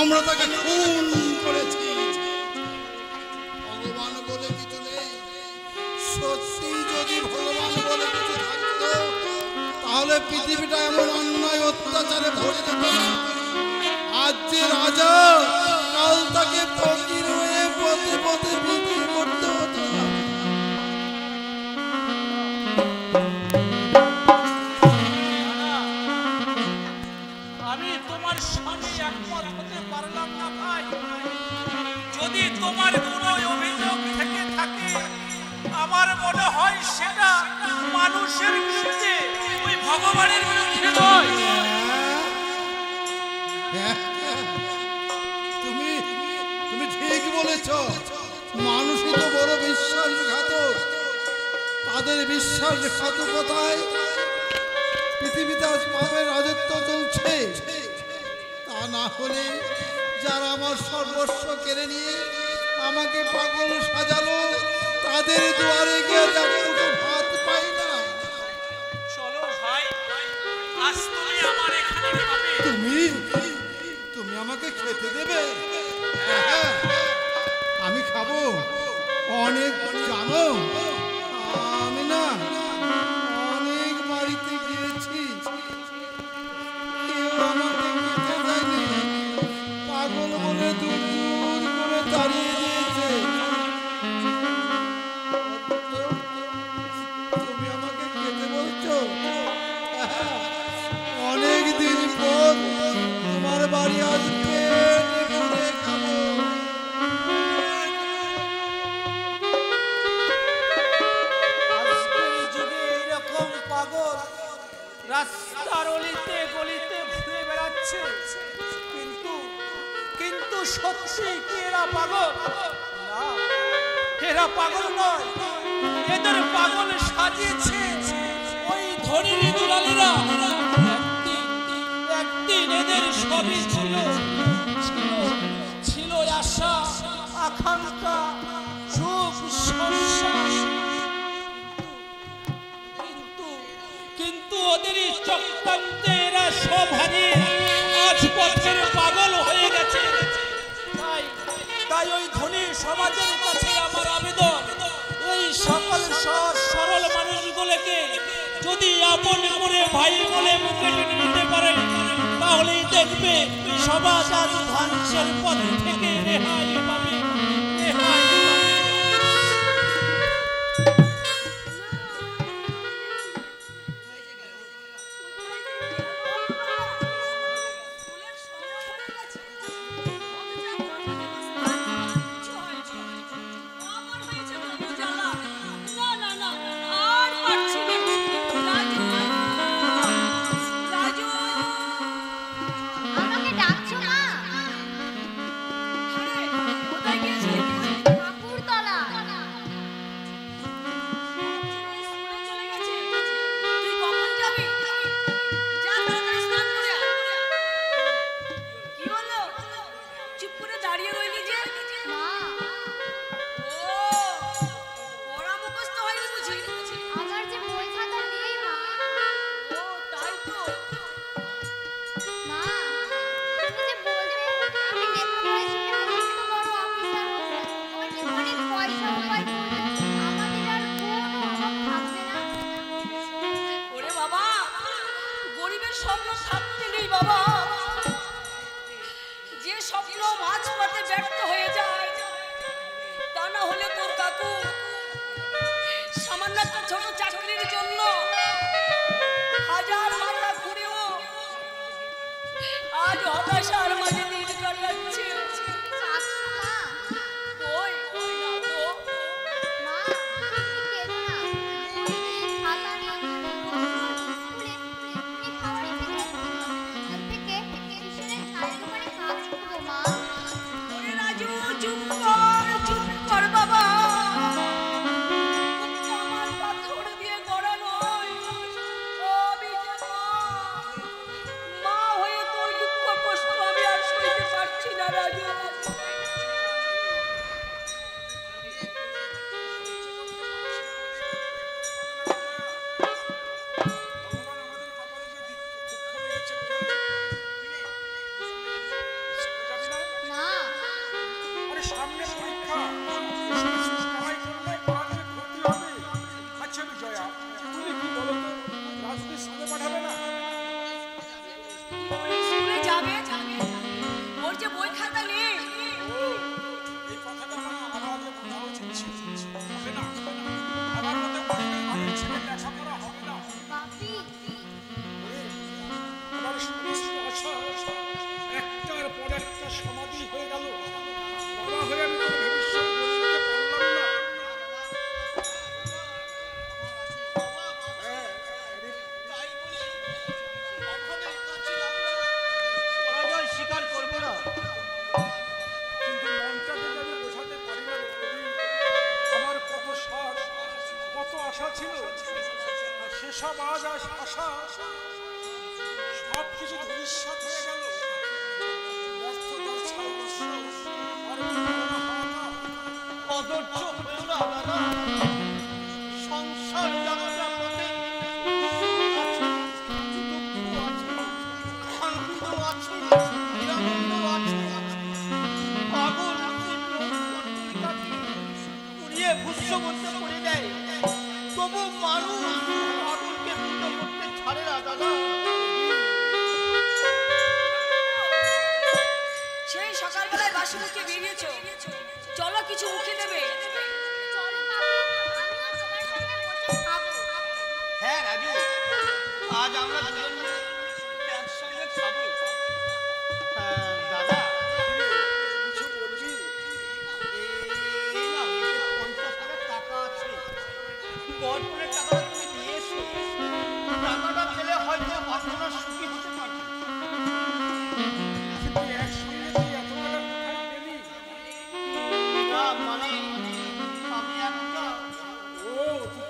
আমরা তাকে খুন করেছি। ভগবান বলে কিছু নেই। সত্যি যদি ভগবান বলে কিছু থাকতো, তাহলে পৃথিবীটা এমন অন্যায় অত্যাচারে ভরে যেত না। আজ যে রাজা, কাল তাকে ফকির হয়ে পথে পথে বিক্রি করতে হতো। আমি তোমার সঙ্গে একমত হতে পারলাম না ভাই। যদি তোমার কোনো অভিযোগ থেকে থাকে, আমার মনে হয় সেটা মানুষের বিরুদ্ধে, ওই ভগবানের বিরুদ্ধে নয়। তুমি ঠিক বলেছ। মানুষই তো বড় বিশ্বাসঘাতক। তাদের বিশ্বাসঘাতকতায় পৃথিবীতে আজ পাপের রাজত্ব চলছে। তা না হলে যারা আমার সর্বস্ব কেড়ে নিয়ে আমাকে পাগল সাজালো, তাদের দুয়ারে গিয়ে দেখো ভাত পাই না। চলো ভাই, আজ তুমি আমার এখানে খাবে। তুমি আমাকে খেতে দেবে? হ্যাঁ, আমি খাবো। অনেক জানো, আমি না অনেক বাড়িতে গিয়েছি, কেউ আমাকে খেতে দেয়নি। পাগল বলে দূর দূর করে দাঁড়িয়ে দিয়েছে। তুমি আমাকে খেতে বলছো? অনেক দিন পর তোমার বাড়ি আসবে, খাবো। আজকের যুগে এইরকম পাগল রাস্তার অলিতে গলিতে ঘুরে বেড়াচ্ছে, কিন্তু সত্যি কি এরা পাগল? না, এরা পাগল নয়। এদের পাগল সাজিয়েছে ওই ধনী দুলালেরা। একদিন এদের সবই ছিল আকাঙ্ক্ষা সুখ সংসার। কিন্তু ওদের চক্রান্তে এরা সব হারিয়ে আজ পথের পাগল হয়ে গেছে। তাই ওই ধনী সমাজের কাছে আমার আবেদন, এই সকল সৎ সরল মানুষগুলোকে যদি আপন করে ভাই বলে মুখে টেনে নিতে পারে, তাহলেই দেখবে সমাজ আজ ধ্বংসের পথ থেকে রেহাই পাবে, রেহাই পাবে।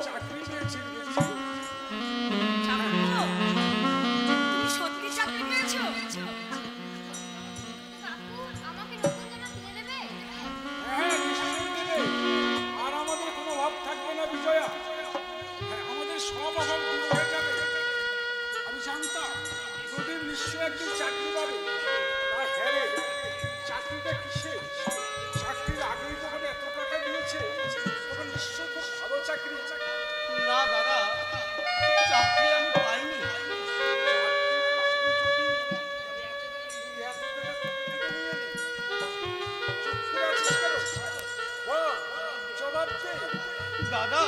চাকরি পেয়েছি সব অভাব দূর হয়ে যাবে। আমি জানতাম প্রদীপ নিশ্চয় একদিন চাকরি পাবে। হ্যাঁ রে, চাকরিটা কিসে? চাকরির আগেই তখন এত টাকা দিয়েছে, তখন নিশ্চয় খুব ভালো চাকরি। না দাদা, চাকরি আমি পাইনি। দাদা,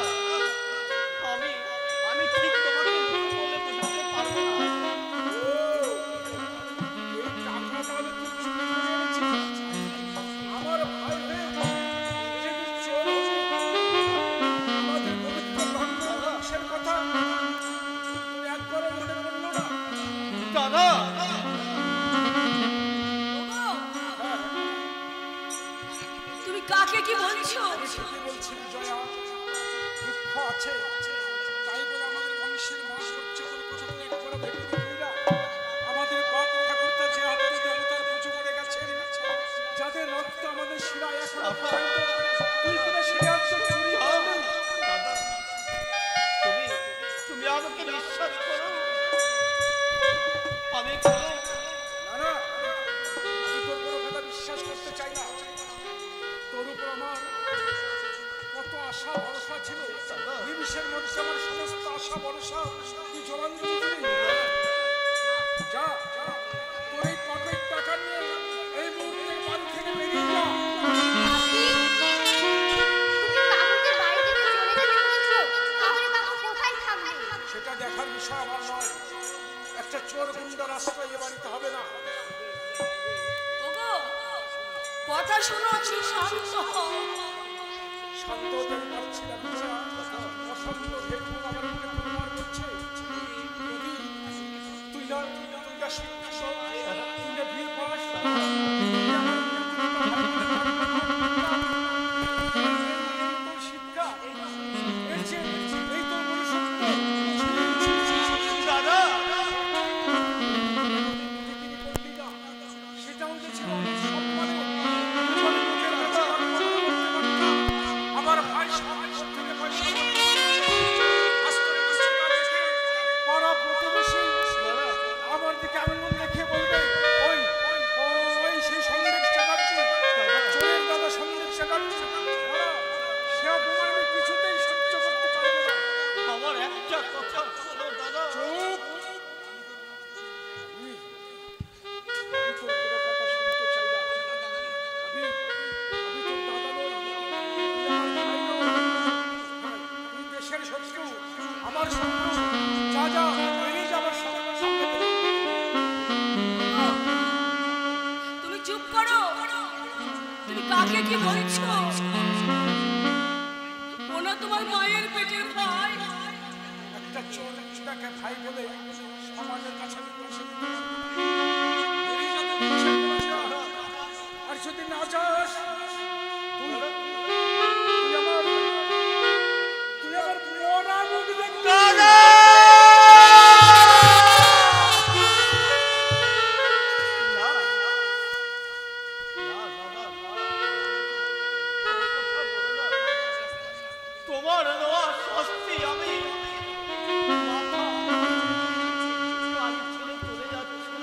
আমি ঠিক তোমাকে বলে বোঝাতে পারবো না। আমার ভাই আমাদের পবিত্র বংশের কথা তুমি একবারও মনে করলো না। দাদা, তুমি কাকে কি বলছো? কি বলছি জয়া, দুঃখ আছে তাই বলে আমাদের বংশের মাস উচ্চতর কথা তুমি একবারও ভেবে দেখলি না? আমাদের বাপ ঠাকুরদা যে হাতে দেবতার পুজো করে গেছেন, যাদের রক্ত আমাদের শিরায় এখনো প্রবাহিত, তুই কিনা সেই আত্ম চুরি করলি। দাদা, তুমি আমাকে বিশ্বাস করো। আমি কোনো না না, আমি তোর কোনো কথা বিশ্বাস করতে চাই না। তোর উপর আমার কত আশা ভরসা ছিল, নিমিষের মধ্যে আমার সমস্ত আশা ভরসা তুই জলাঞ্জলি দিলি। যা, তোর এই পকেট টাকা নিয়ে এই মুহূর্তে বাড়ি থেকে বেরিয়ে যা। সেটা দেখার বিষয় আমার নয়। একটা চোর গুন্ডার আশ্রয় এ বাড়িতে হবে না। কথা শোনো, শান্ত হও। শান্ত হতে পারছি না বিজয়া, অশান্ত ঢেউ আমার মনে প্রমাণ করছে। তুই না শিক্ষিত, তুই না বিয়ে পাস, শিক্ষা এই তোর মনুষ্যত্ব। দাদা, সেটাও যে ছিল সম্মানে আমার ভাই থেকে পয়সা পাড়া প্রতিবেশী আমার দিকে আঙুল দেখে বলবে, ওই ওই সেই সন্দেশ চাকাচ্ছি, চোরের দাদা সন্দেশ চাকাচ্ছি। সে অপমান আমি কিছুতেই সহ্য করতে পারবো না। আমার একটা কথা শোনো দাদা। চুপ! আমি তোর কোনো কথা শুনতে চাই না। আমি তোর দাদা নই, তুই আমার ভাই নই। তুই দেশের শত্রু, আমার শত্রু। যা বেরিয়ে যা আমার সামনে থেকে। তুমি চুপ করো। তুমি কাকে কি বলছো? ওনা তোমার মায়ের পেটের ভাই। একটা চোরটাকে ভাই বলে সমাজের কাছে আমি পৌঁছে দিতে পারবো না। বেরিয়ে যা, তুই নিষেধ করেছি না। আর যদি না যাস, তুই আমার মরা মুখ দেখবি। তোমার দেওয়া শাস্তি আমি বাড়ি ছেড়ে চলে যাচ্ছি।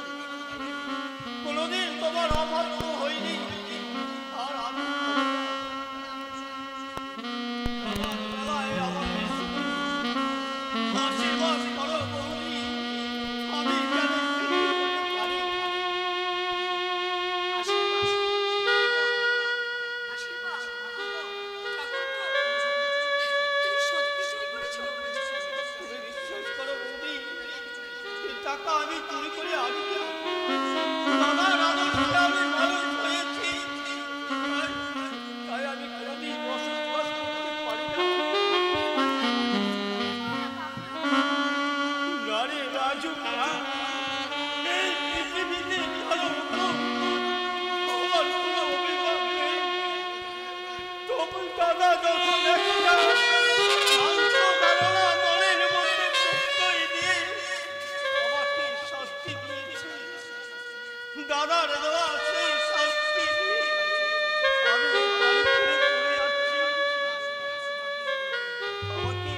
কোনোদিন তোমার অবাধ্য হইনি, আর আমি আমার বেলায় আমাকে আশীর্বাদ করো বৌদি, আমি যেন ফিরে যেতে পারি। তুমি বিশ্বাস করো বৌদি, এই টাকা আমি চুরি করে আনি না। দাদার আদর্শে আমি মানুষ হয়েছি, তাই আমি কোনোদিন বসবাস করতে পারি না। নারী রাজু এই পৃথিবীতে কারো উপর আমার কোনো অভিমান নেই। তবু দাদা যখন একটা শান্ত ধারণা মনের মধ্যে প্রত্যয় দিয়ে আমাকে শাস্তি দিয়েছে, দাদার দেওয়া সেই শাস্তি দিয়ে আমি বাড়ি ছেড়ে চলে যাচ্ছি। আমাকে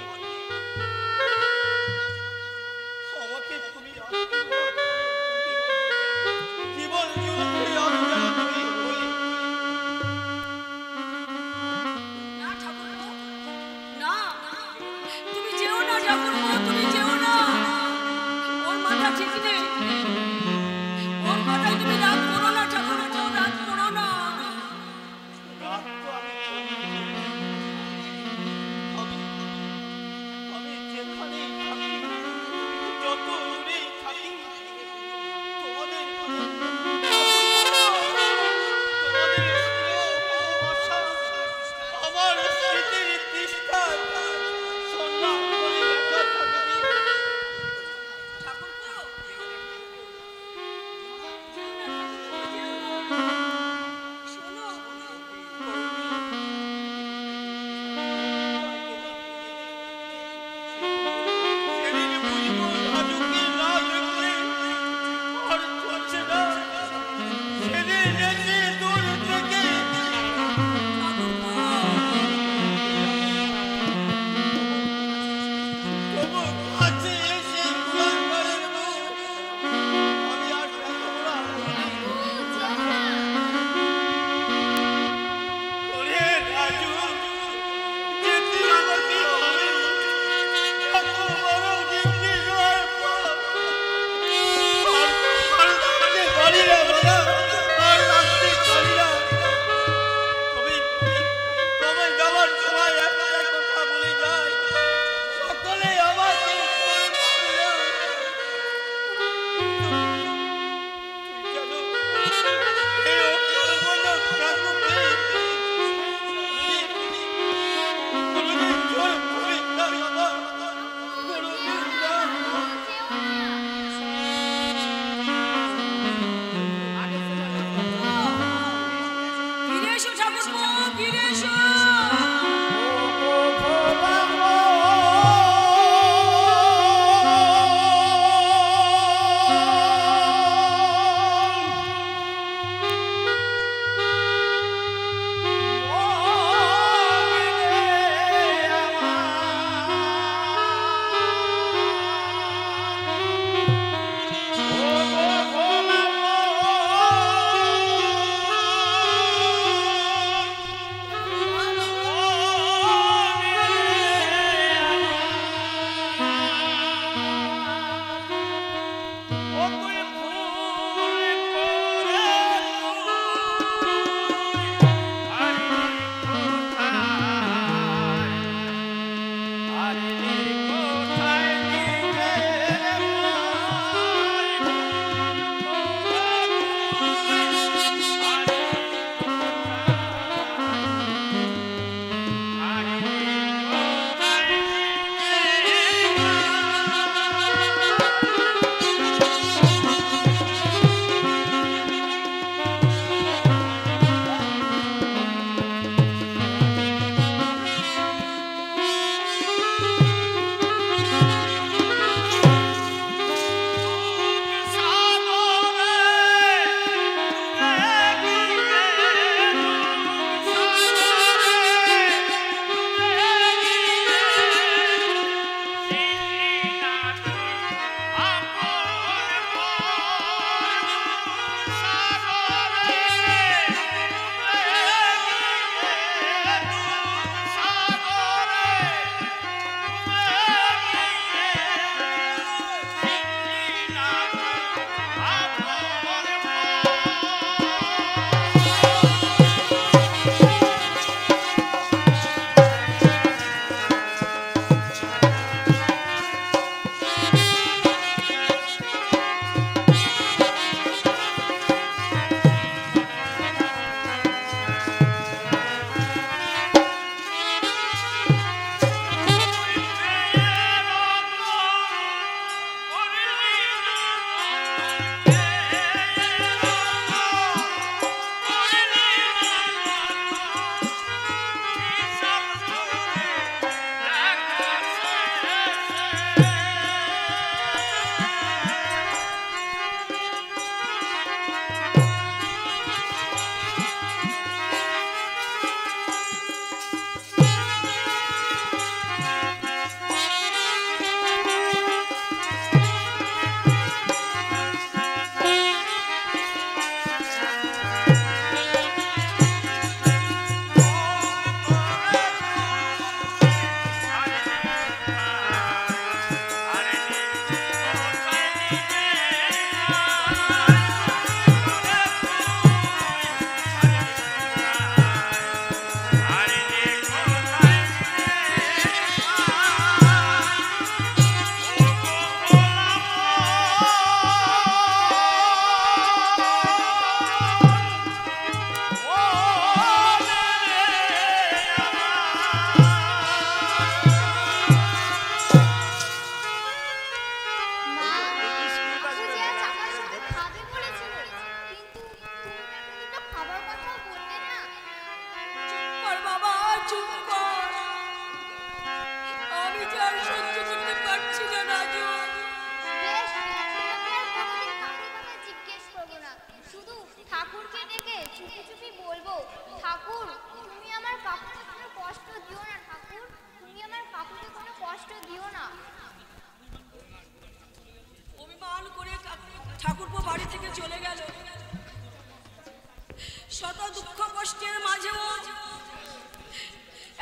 শত দুঃখ কষ্টের মাঝেও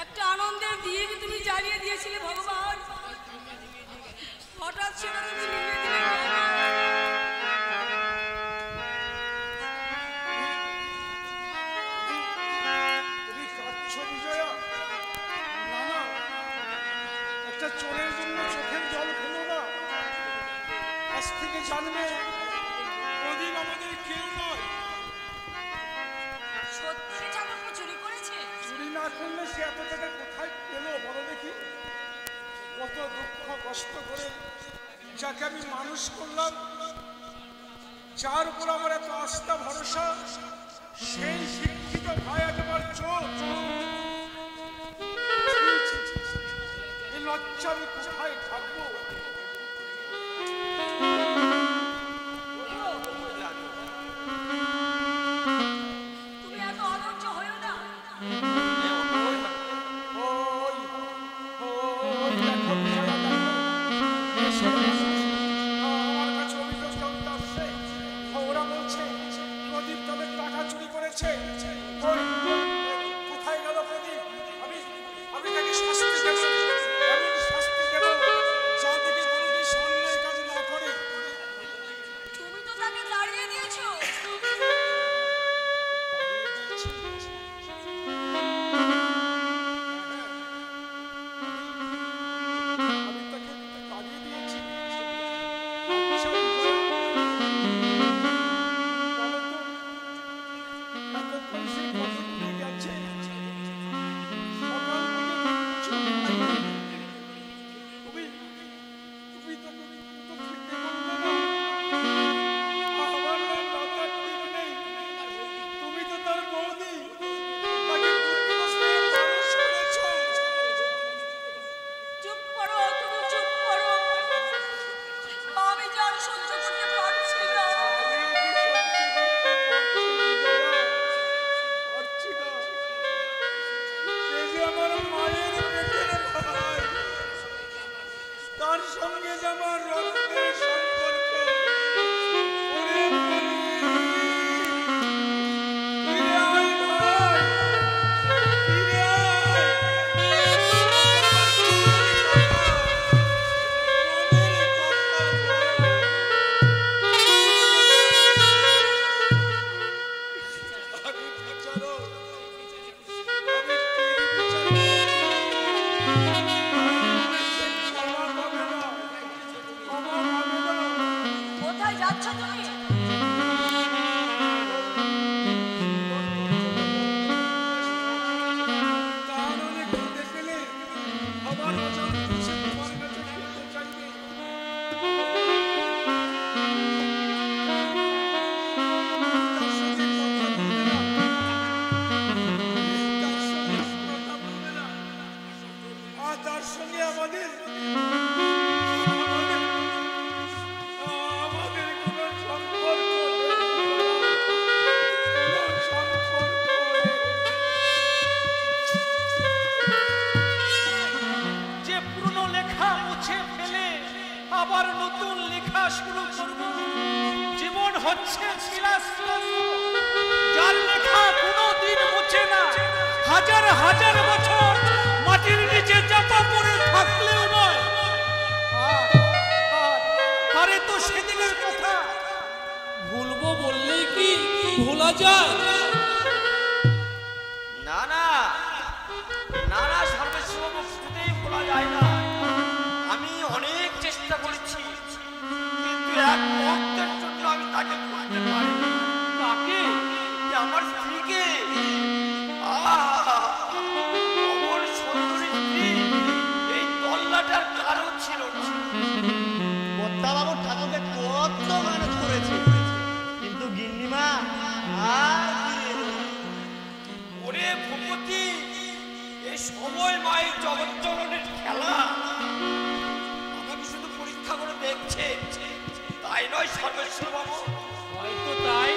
একটা আনন্দের দ্বীপ তুমি জ্বালিয়ে দিয়েছিলে ভগবান। হঠাৎ সেটা তুমি নিভে দিলে কেন? একটা চোরের জন্য চোখের জল ফেলো না। আজ থেকে জানবে প্রদীপ আমাদের কেউ নয়। সত্যি ঠাকুরপো চুরি করেছে? চুরি না করলে সে এত টাকা কোথায় পেলো বলো দেখি? কত দুঃখ কষ্ট করে যাকে আমি মানুষ করলাম, যার উপর আমার এত আস্থা ভরসা, সেই শিক্ষিত ভাই আজ আমার চোর। এই লজ্জা আমি কোথায় থাকবো? তুমি এত অধৈর্য হয়েও না। আমার কাছে অভিযোগ জানতে আসছে, ওরা বলছে প্রদীপ তাদের টাকা চুরি করেছে। কোথায় গেল প্রদীপ? আমি তাকে শাস্তি দেব, এমন শাস্তি দেব যা থেকে কোনোদিন অন্যায় কাজ না করে। তুমি তো তাকে দাঁড়িয়ে দিয়েছো। আমি তাকে তাড়িয়ে দিয়েছি। আচ্ছা, বলো তো, এতক্ষণ সে কত দূরে গেছে? সকাল থেকে কিচ্ছু খাইনি। তুমি তো খেতে বললে না। আমার নাম লতার ঠিক নেই। তুমি তো তার বৌদি, তাকে বুকে বসিয়ে মানুষ করেছো। চুপ করো, তুমি চুপ করো। আমি যার সহ্য করতে পারছি না। আমার মায়ের পেটের ভাই, তার সঙ্গে যে আমার রক্তের সম্পর্ক। ওরে ফিরে আয় ভাই, ফিরে আয়। মনের কথা বল। আমি বিচারক, আমি তীর বিচার ক্ষমা পাবে না, ক্ষমা পাবে না। কোথায় যাচ্ছ তুমি? তার অনেক খেতে পেলে আমার অজান্তে সে তোমার কাছে খেতে চাইবে। তার সঙ্গে কথা বলবে না, তার সঙ্গে কথা বলবে না। আর তার সঙ্গে আমাদের কোনো সম্পর্ক নেই, কোনো সম্পর্ক নেই। যে পুরনো লেখা মুছে ফেলে আবার নতুন লেখা শুরু করব। জীবন হচ্ছে শিলাস্তম্ভ, যার লেখা কোনোদিন মুছে না। হাজার হাজার বছর মাটির নিচে চাপা পড়ে থাকলেও নয়। আরে তো সেদিনের কথা ভুলবো বললেই কি ভোলা যায়? না না না না, সর্বেশ্বর কিছুতেই বলা যায় না। আমি অনেক চেষ্টা করেছি, কিন্তু এক মুহূর্তের জন্য আমি তাকে ভুলতে পারিনি। তাকে? আমার স্ত্রীকে। অমর সুন্দরী স্ত্রী এই তল্লাটার কারণ ছিল না। কর্তাবাবু ঠাকুরকে কত মানত করেছে, কিন্তু গিন্নিমা আর ফিরে এলো না। ওরে ভূপতি, এই সময় মায়ের জগজ্জননের খেলা আমাকে শুধু পরীক্ষা করে দেখছে, তাই নয় সর্বেশ্বর বাবু? হয়তো তাই।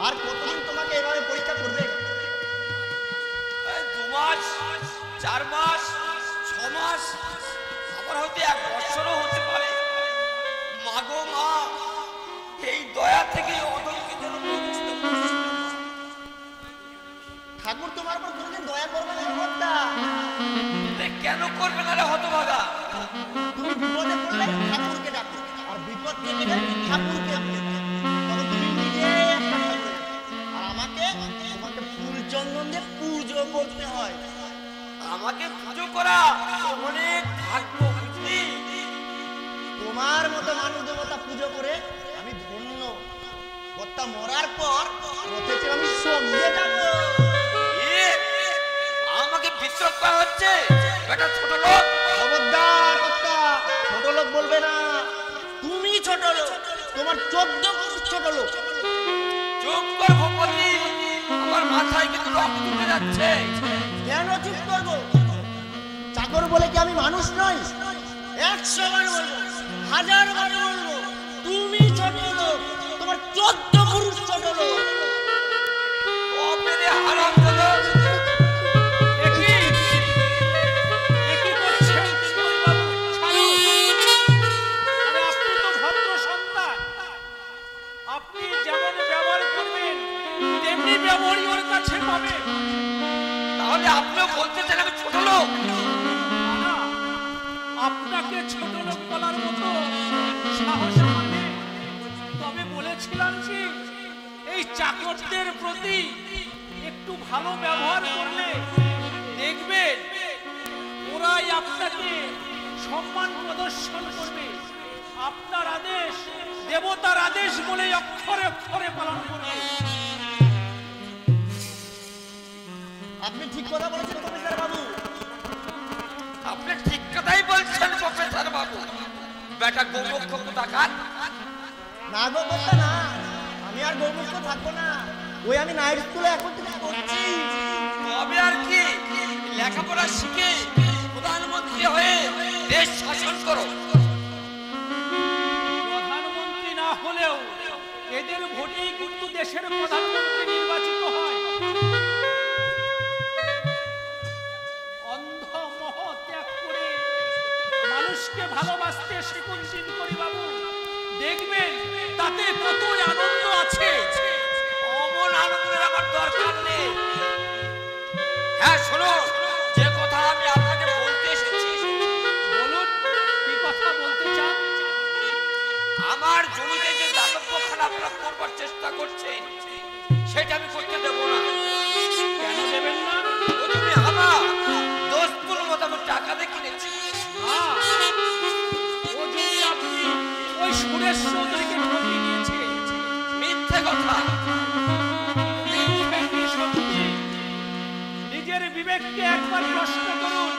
আর কতদিন তোমাকে এভাবে পরীক্ষা করবে? 2 মাস, 4 মাস, 6 মাস, আবার হয়তো 1 বছরও হতে পারে। মাগো মা, এই দয়া থেকে অদলকে যেন বঞ্চিত করিস না। ঠাকুর তোমার উপর কোনোদিন দয়া করবে না কর্তা। কেন করবে না রে হতভাগা? তুমি বিপদে পড়লে ঠাকুরকে ডাকো, আর বিপদ কেটে গেলে ঠাকুরকে ডাকো। তখন তুমি নিজে একটা ঠাকুর ডাকো। আর আমাকে তোমাকে ফুল চন্দন দিয়ে পুজো করতে হয়। আমাকে পুজো করা অনেক ভাগ্য, বুঝলি? তোমার মতো মানুষ দেবতা পুজো করে আমি ধন্য। কর্তা মরার পর রথে চেপে আমি সঙ্গে যাবো। আমাকে বিশ্বাস করা হচ্ছে বেটা ছোট লোক। খবরদার কর্তা, ছোট লোক বলবে না। তুমি ছোট লোক, তোমার 14 পুরুষ ছোট লোক। চুপ কর ভূপতি, আমার মাথায় কিন্তু রক্ত উঠে যাচ্ছে। কেন চুপ করবো? চাকর বলে কি আমি মানুষ নই? 100 বার বলবো, 1000 বার বলবো, তুমি ছোট লোক, তোমার 14 পুরুষ ছোট লোক। কবে রে হারামজাদা? একই করছেন বাবু, ছাড়ুন। আরে আপনি তো ভদ্র সন্তান, আপনি যেমন ব্যবহার করবেন তেমনি ব্যবহারই ওর কাছে পাবেন। তাহলে আপনিও বলতে চান আমি ছোট লোক? না, আপনাকে ছোট লোক বলার মতো সাহস আমার নেই। তবে বলেছিলাম যে এই চাকরদের প্রতি একটু ভালো ব্যবহার করলে দেখবেন ওরাই আপনাকে সম্মান প্রদর্শন করবে। আপনার আদেশ দেবতার আদেশ বলে অক্ষরে অক্ষরে পালন করবে। আপনি ঠিক কথা বলেছেন প্রফেসর বাবু। আপনি ঠিক কথাই বলছেন প্রফেসর বাবু। বেটা গোমুখ কোথাকার। না গো কর্তা না, আমি আর গৌমুখ থাকবো না। ওই আমি নাইট স্কুলে এখন থেকে পড়ছি। তবে আর কি, লেখাপড়া শিখে প্রধানমন্ত্রী হয়ে দেশ শাসন করো। প্রধানমন্ত্রী না হলেও এদের ভোটেই কিন্তু দেশের প্রধানমন্ত্রী নির্বাচিত হয়। অন্ধ মোহ ত্যাগ করে মানুষকে ভালোবাসতে শিখুন করি বাবু, দেখবেন তাতে কতই আনন্দ আছে। অমন আনন্দের আমার দরকার নেই। হ্যাঁ শোনো, যে কথা আমি আপনাকে বলতে এসেছি। বলুন, কি কথা বলতে চান? আমার জমিতে যে দাতব্যখানা আপনারা করবার চেষ্টা করছেন সেটা আমি করতে দেবো না। কেন দেবেন না? ও জমি আমার, দোস্তুর মতো আমি টাকা দিয়ে কিনেছি। ও যদি আপনি ওই সুরেশ চৌধুরীকে ঠকিয়ে দিয়েছে। মিথ্যে কথা। সত্যি, নিজের বিবেককে একবার প্রশ্ন করুন,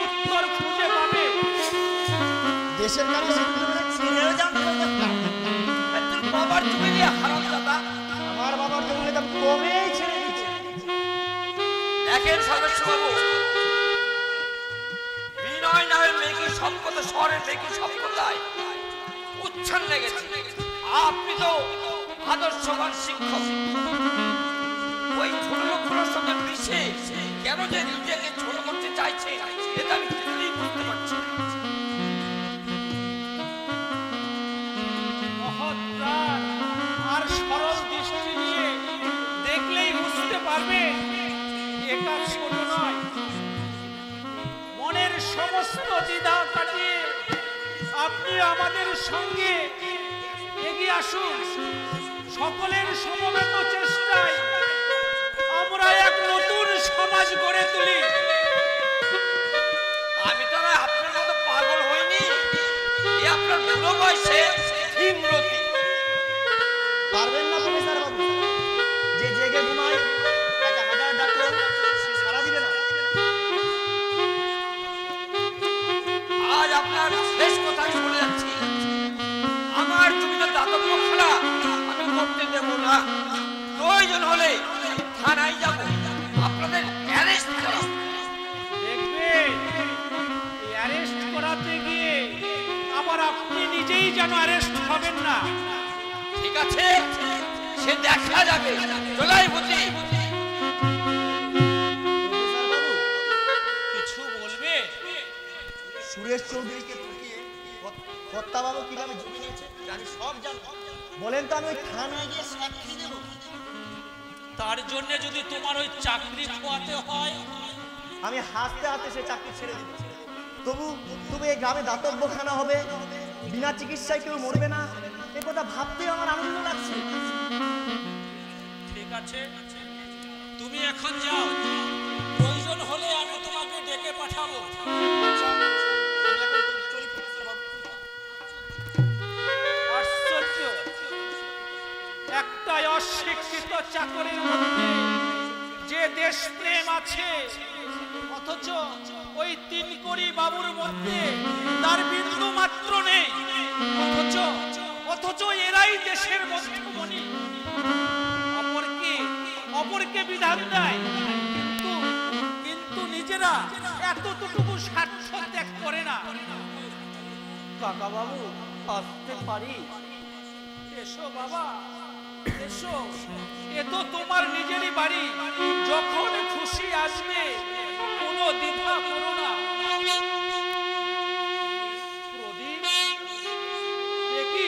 উত্তর খুঁজে পাবে। দেশের কাছে ছেড়েও যান না কর্তা। তোর বাবার জমি নিয়ে হারামজাদা। আমার বাবার জমির দাম কমেই ছেড়ে দিচ্ছে। দেখেন সর্বেশ্বর বাবু, বিনয় নামের মেয়েকে সভ্যতা, শহরের মেয়েকে সভ্যতায় উচ্ছন্ন লেগেছে। আপনি তো আদর্শবান শিক্ষক। ওই ছোট লোকগুলোর সঙ্গে মিশে কেন যে নিজেকে ছোট করতে চাইছে এটা আমি কিছুতেই বুঝতে পারছি না। মহৎ প্রাণ আর সরল দৃষ্টি নিয়ে দেখলেই বুঝতে পারবে এ কাজ ছোট নয়। মনের সমস্ত দ্বিধা কাটিয়ে আপনি আমাদের সঙ্গে এগিয়ে আসুন। সকলের সমবেত চেষ্টায় আমরা এক নতুন সমাজ গড়ে তুলি। আমি তো না আপনার মতো পাগল হইনি। এ আপনার বুড়ো বয়সে হিমরতি। পারবেন না প্রফেসর বাবু। যে জেগে ঘুমায় তাকে 1000 ডাকলেও সে সাড়া দিবে না। আজ আপনার শেষ কথা আমি বলে যাচ্ছি। আমার জমিতে দাতব্যখানা আমি করতে দেব না। প্রয়োজন হলে থানায় যাব, আপনাদের অ্যারেস্ট করা। দেখবেন অ্যারেস্ট করাতে গিয়ে আবার আপনি নিজেই যেন অ্যারেস্ট হবেন না। ঠিক আছে, সে দেখা যাবে। চলাই বুঝি। প্রফেসর বাবু, কিছু বলবে? সুরেশ চৌধুরীকে ঠকিয়ে কর্তা বাবু কিভাবে জমি নিয়েছে আমি সব জানি। বলেন তো আমি ওই থানায় গিয়ে সাক্ষী দেব? তার জন্য যদি তোমার ওই চাকরি খোয়াতে হয়, আমি হাসতে হাসতে সে চাকরি ছেড়ে দিব। তবু তবু এই গ্রামে দাতব্যখানা হবে, বিনা চিকিৎসায় কেউ মরবে না, এ কথা ভাবতে আমার আনন্দ লাগছে। ঠিক আছে, তুমি এখন যাও, প্রয়োজন হলে আমি তোমাকে ডেকে পাঠাবো। আশ্চর্য, একটাই অশিক্ষিত চাকরের মধ্যে যে দেশপ্রেম আছে, অথচ ওই তিনকড়ি বাবুর মধ্যে তার বিন্দু মাত্র নেই। অথচ এরাই দেশের মধ্যমণি, অপরকে বিধান দেয়, কিন্তু নিজেরা এতটুকু স্বার্থ ত্যাগ করে না। কাকা বাবু আসতে পারি? এসো বাবা, এসো, এ তো তোমার নিজেরই বাড়ি, যখন খুশি আসবে, কোনো দ্বিধা করো না। প্রদীপ, এ কি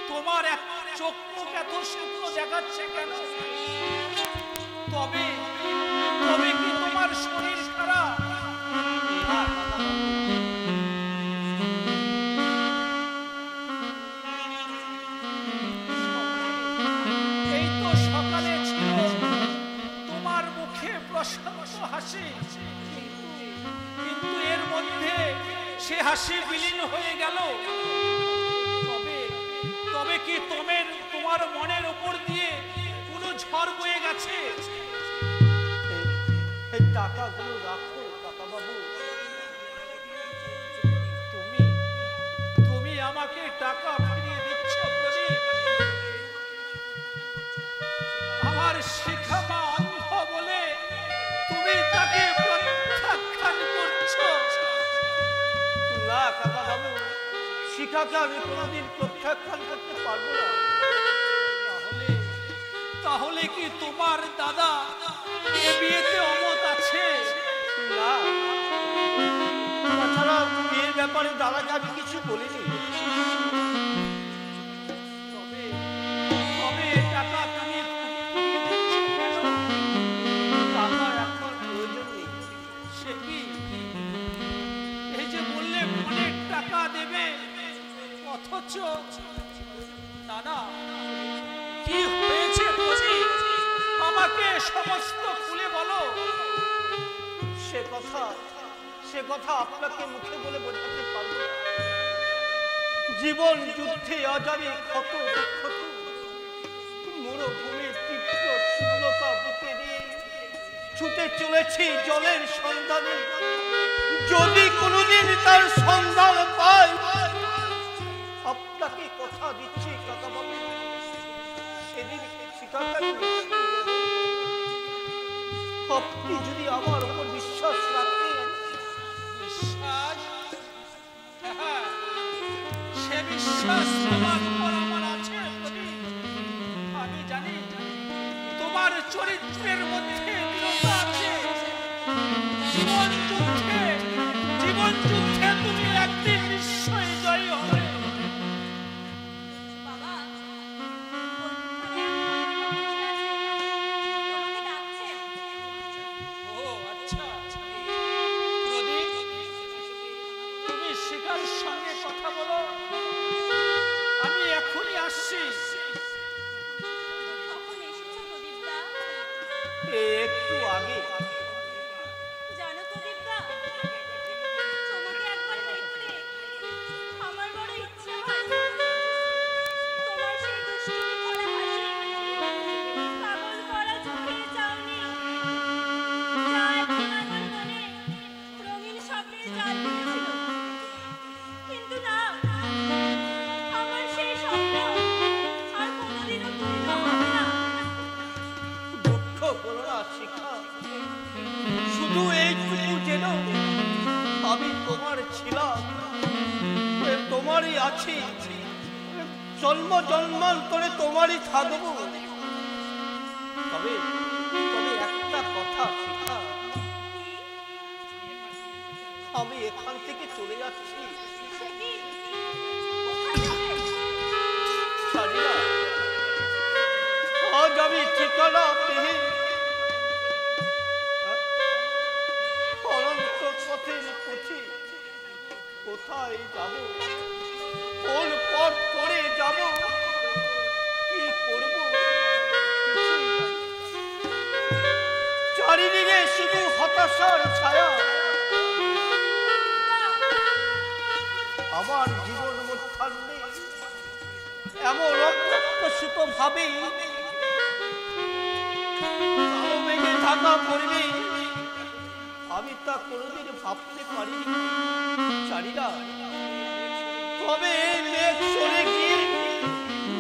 তোমার এক চোখ মুখ এত শুকনো দেখাচ্ছে কেন? তবে কি তোমার শরীর খারাপ? এই তো সকালে ছিল তোমার মুখে প্রশান্ত হাসি, কিন্তু এর মধ্যে সে হাসি বিলীন হয়ে গেল। তবে কি তোমার মনের উপর দিয়ে কোনো ঝড় বয়ে গেছে? এই টাকাগুলো রাখো কাকা বাবু। তুমি আমাকে টাকা ফিরিয়ে দিচ্ছ প্রদীপ? আমার শিখামা অন্ধ বলে তুমি তাকে প্রত্যাখ্যান করছো? না কাকা বাবু, শিখাকে আমি কোনোদিন প্রত্যাখ্যান করতে পারবো না। তাহলে কি তোমার দাদা এ বিয়েতে অমত আছে? না, তাছাড়া বিয়ের ব্যাপারে দাদাকে আমি কিছু বলিনি। তবে টাকা তুমি টাকার এখন প্রয়োজন নেই। সে কি, এই যে বললে অনেক টাকা দেবে, অথচ না, কি হয়েছে প্রদীপ? আমাকে সমস্ত খুলে বলো। সে কথা আপনাকে মুখে বলে বোঝাতে পারবো না। জীবন যুদ্ধে অজানি ক্ষত বিক্ষত, মরুভূমির তীব্র শূন্যতা বুকে নিয়ে ছুটে চলেছি জলের সন্ধানে। যদি কোনোদিন তার সন্ধান পাই, আপনাকে কথা দিচ্ছি কাকা বাবু, সেদিন আপনি যদি আমার উপর বিশ্বাস রাখেন। বিশ্বাস? হ্যাঁ, সে বিশ্বাস তোমার উপর আমার আছে প্রদীপ। আমি জানি তোমার চরিত্রের মধ্যে দৃঢ়তা আছে। জীবন যুদ্ধে তুমি একদিন নিশ্চয়ই জয়ী হবে। বাবা, ওখানে তোমাকে ডাকছেন। ও আচ্ছা, প্রদীপ, তুমি শিখার সঙ্গে কথা বলো, আমি এখনই আসছি। কখন এসেছো প্রদীপদা? একটু আগে। জানো প্রদীপদা, তোমাকে একবার দেখতে আমার বড় ইচ্ছে হয়। তোমার সেই দুষ্টুমি ভরা হাসি, পাগল করা চোখের চাউনি, যা একদিন আমার মনে রঙিন স্বপ্নের জাল বুনেছিল। কিন্তু না, আমার সেই স্বপ্ন আর কোনোদিনও পূর্ণ হবে না। দুঃখ করো না শিখা, শুধু এইটুকু যেন আমি তোমার ছিলাম, তোমারই আছি, জন্ম জন্মান্তরে তোমারই থাকবো। তবে একটা কথা শিখা, আমি এখান থেকে চলে যাচ্ছি। সে কি? আমি ঠিকানা পেয়ে অনন্ত পথের পথে কোথায় যাব, কোন পথ ধরে যাব, কি করব কিছুই জানি না। চারিদিকে শুধু হতাশার ছায়া। আমার জীবন মধ্যাহ্নে এমন অপ্রত্যাশিত ভাবে কালো মেঘে ঢাকা পড়বে আমি তা কোনোদিন ভাবতে পারিনি। জানিনা তবে এই মেঘ সরে গিয়ে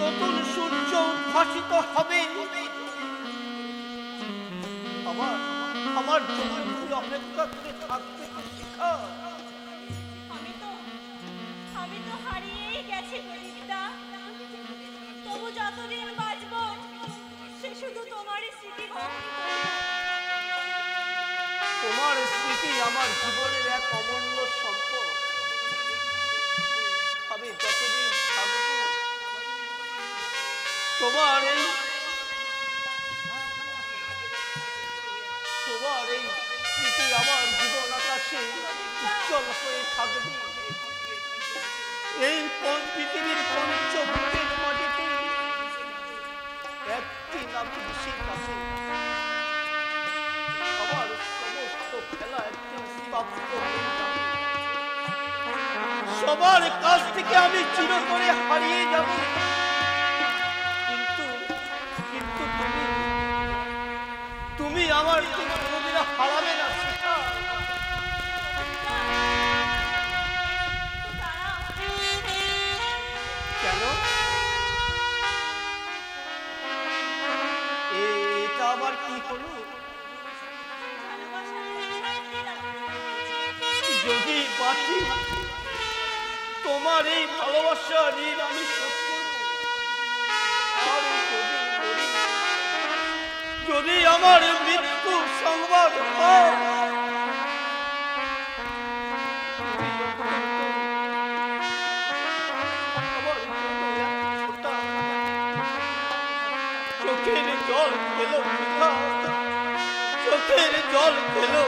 নতুন সূর্য উদ্ভাসিত হবে। আমার জন্য তুমি অপেক্ষা করে থাকতে শেখা। আমি তো হারিয়েই গেছি প্রদীপদা, তবু যতদিন বাঁচব সে শুধু তোমারই স্মৃতি ভক্তি করব। তোমার স্মৃতি আমার জীবনের এক অমূল্য সম্পদ। আমি যতদিন থাকব তোমার এই স্মৃতি আমার জীবন আকাশে উজ্জ্বল হয়ে থাকবে। এই পৃথিবীর পঞ্চভূতের মাটিতে একদিন আমি ঋষির কাছে আমার সমস্ত খেলা একদিন স্তব্ধ হয়ে যাবে। সবার কাছ থেকে আমি চিরতরে হারিয়ে যাব। কিন্তু তুমি আমার কোনোদিন হারাবে না সীতা। কেন এটা আবার কি হলো? যদি বাঁচি তোমার এই ভালোবাসা ঋণ আমি শোধ করব। আর যদি আমার মৃত্যু সংবাদ হয় চোখের জল খেলো চোখের জল খেলো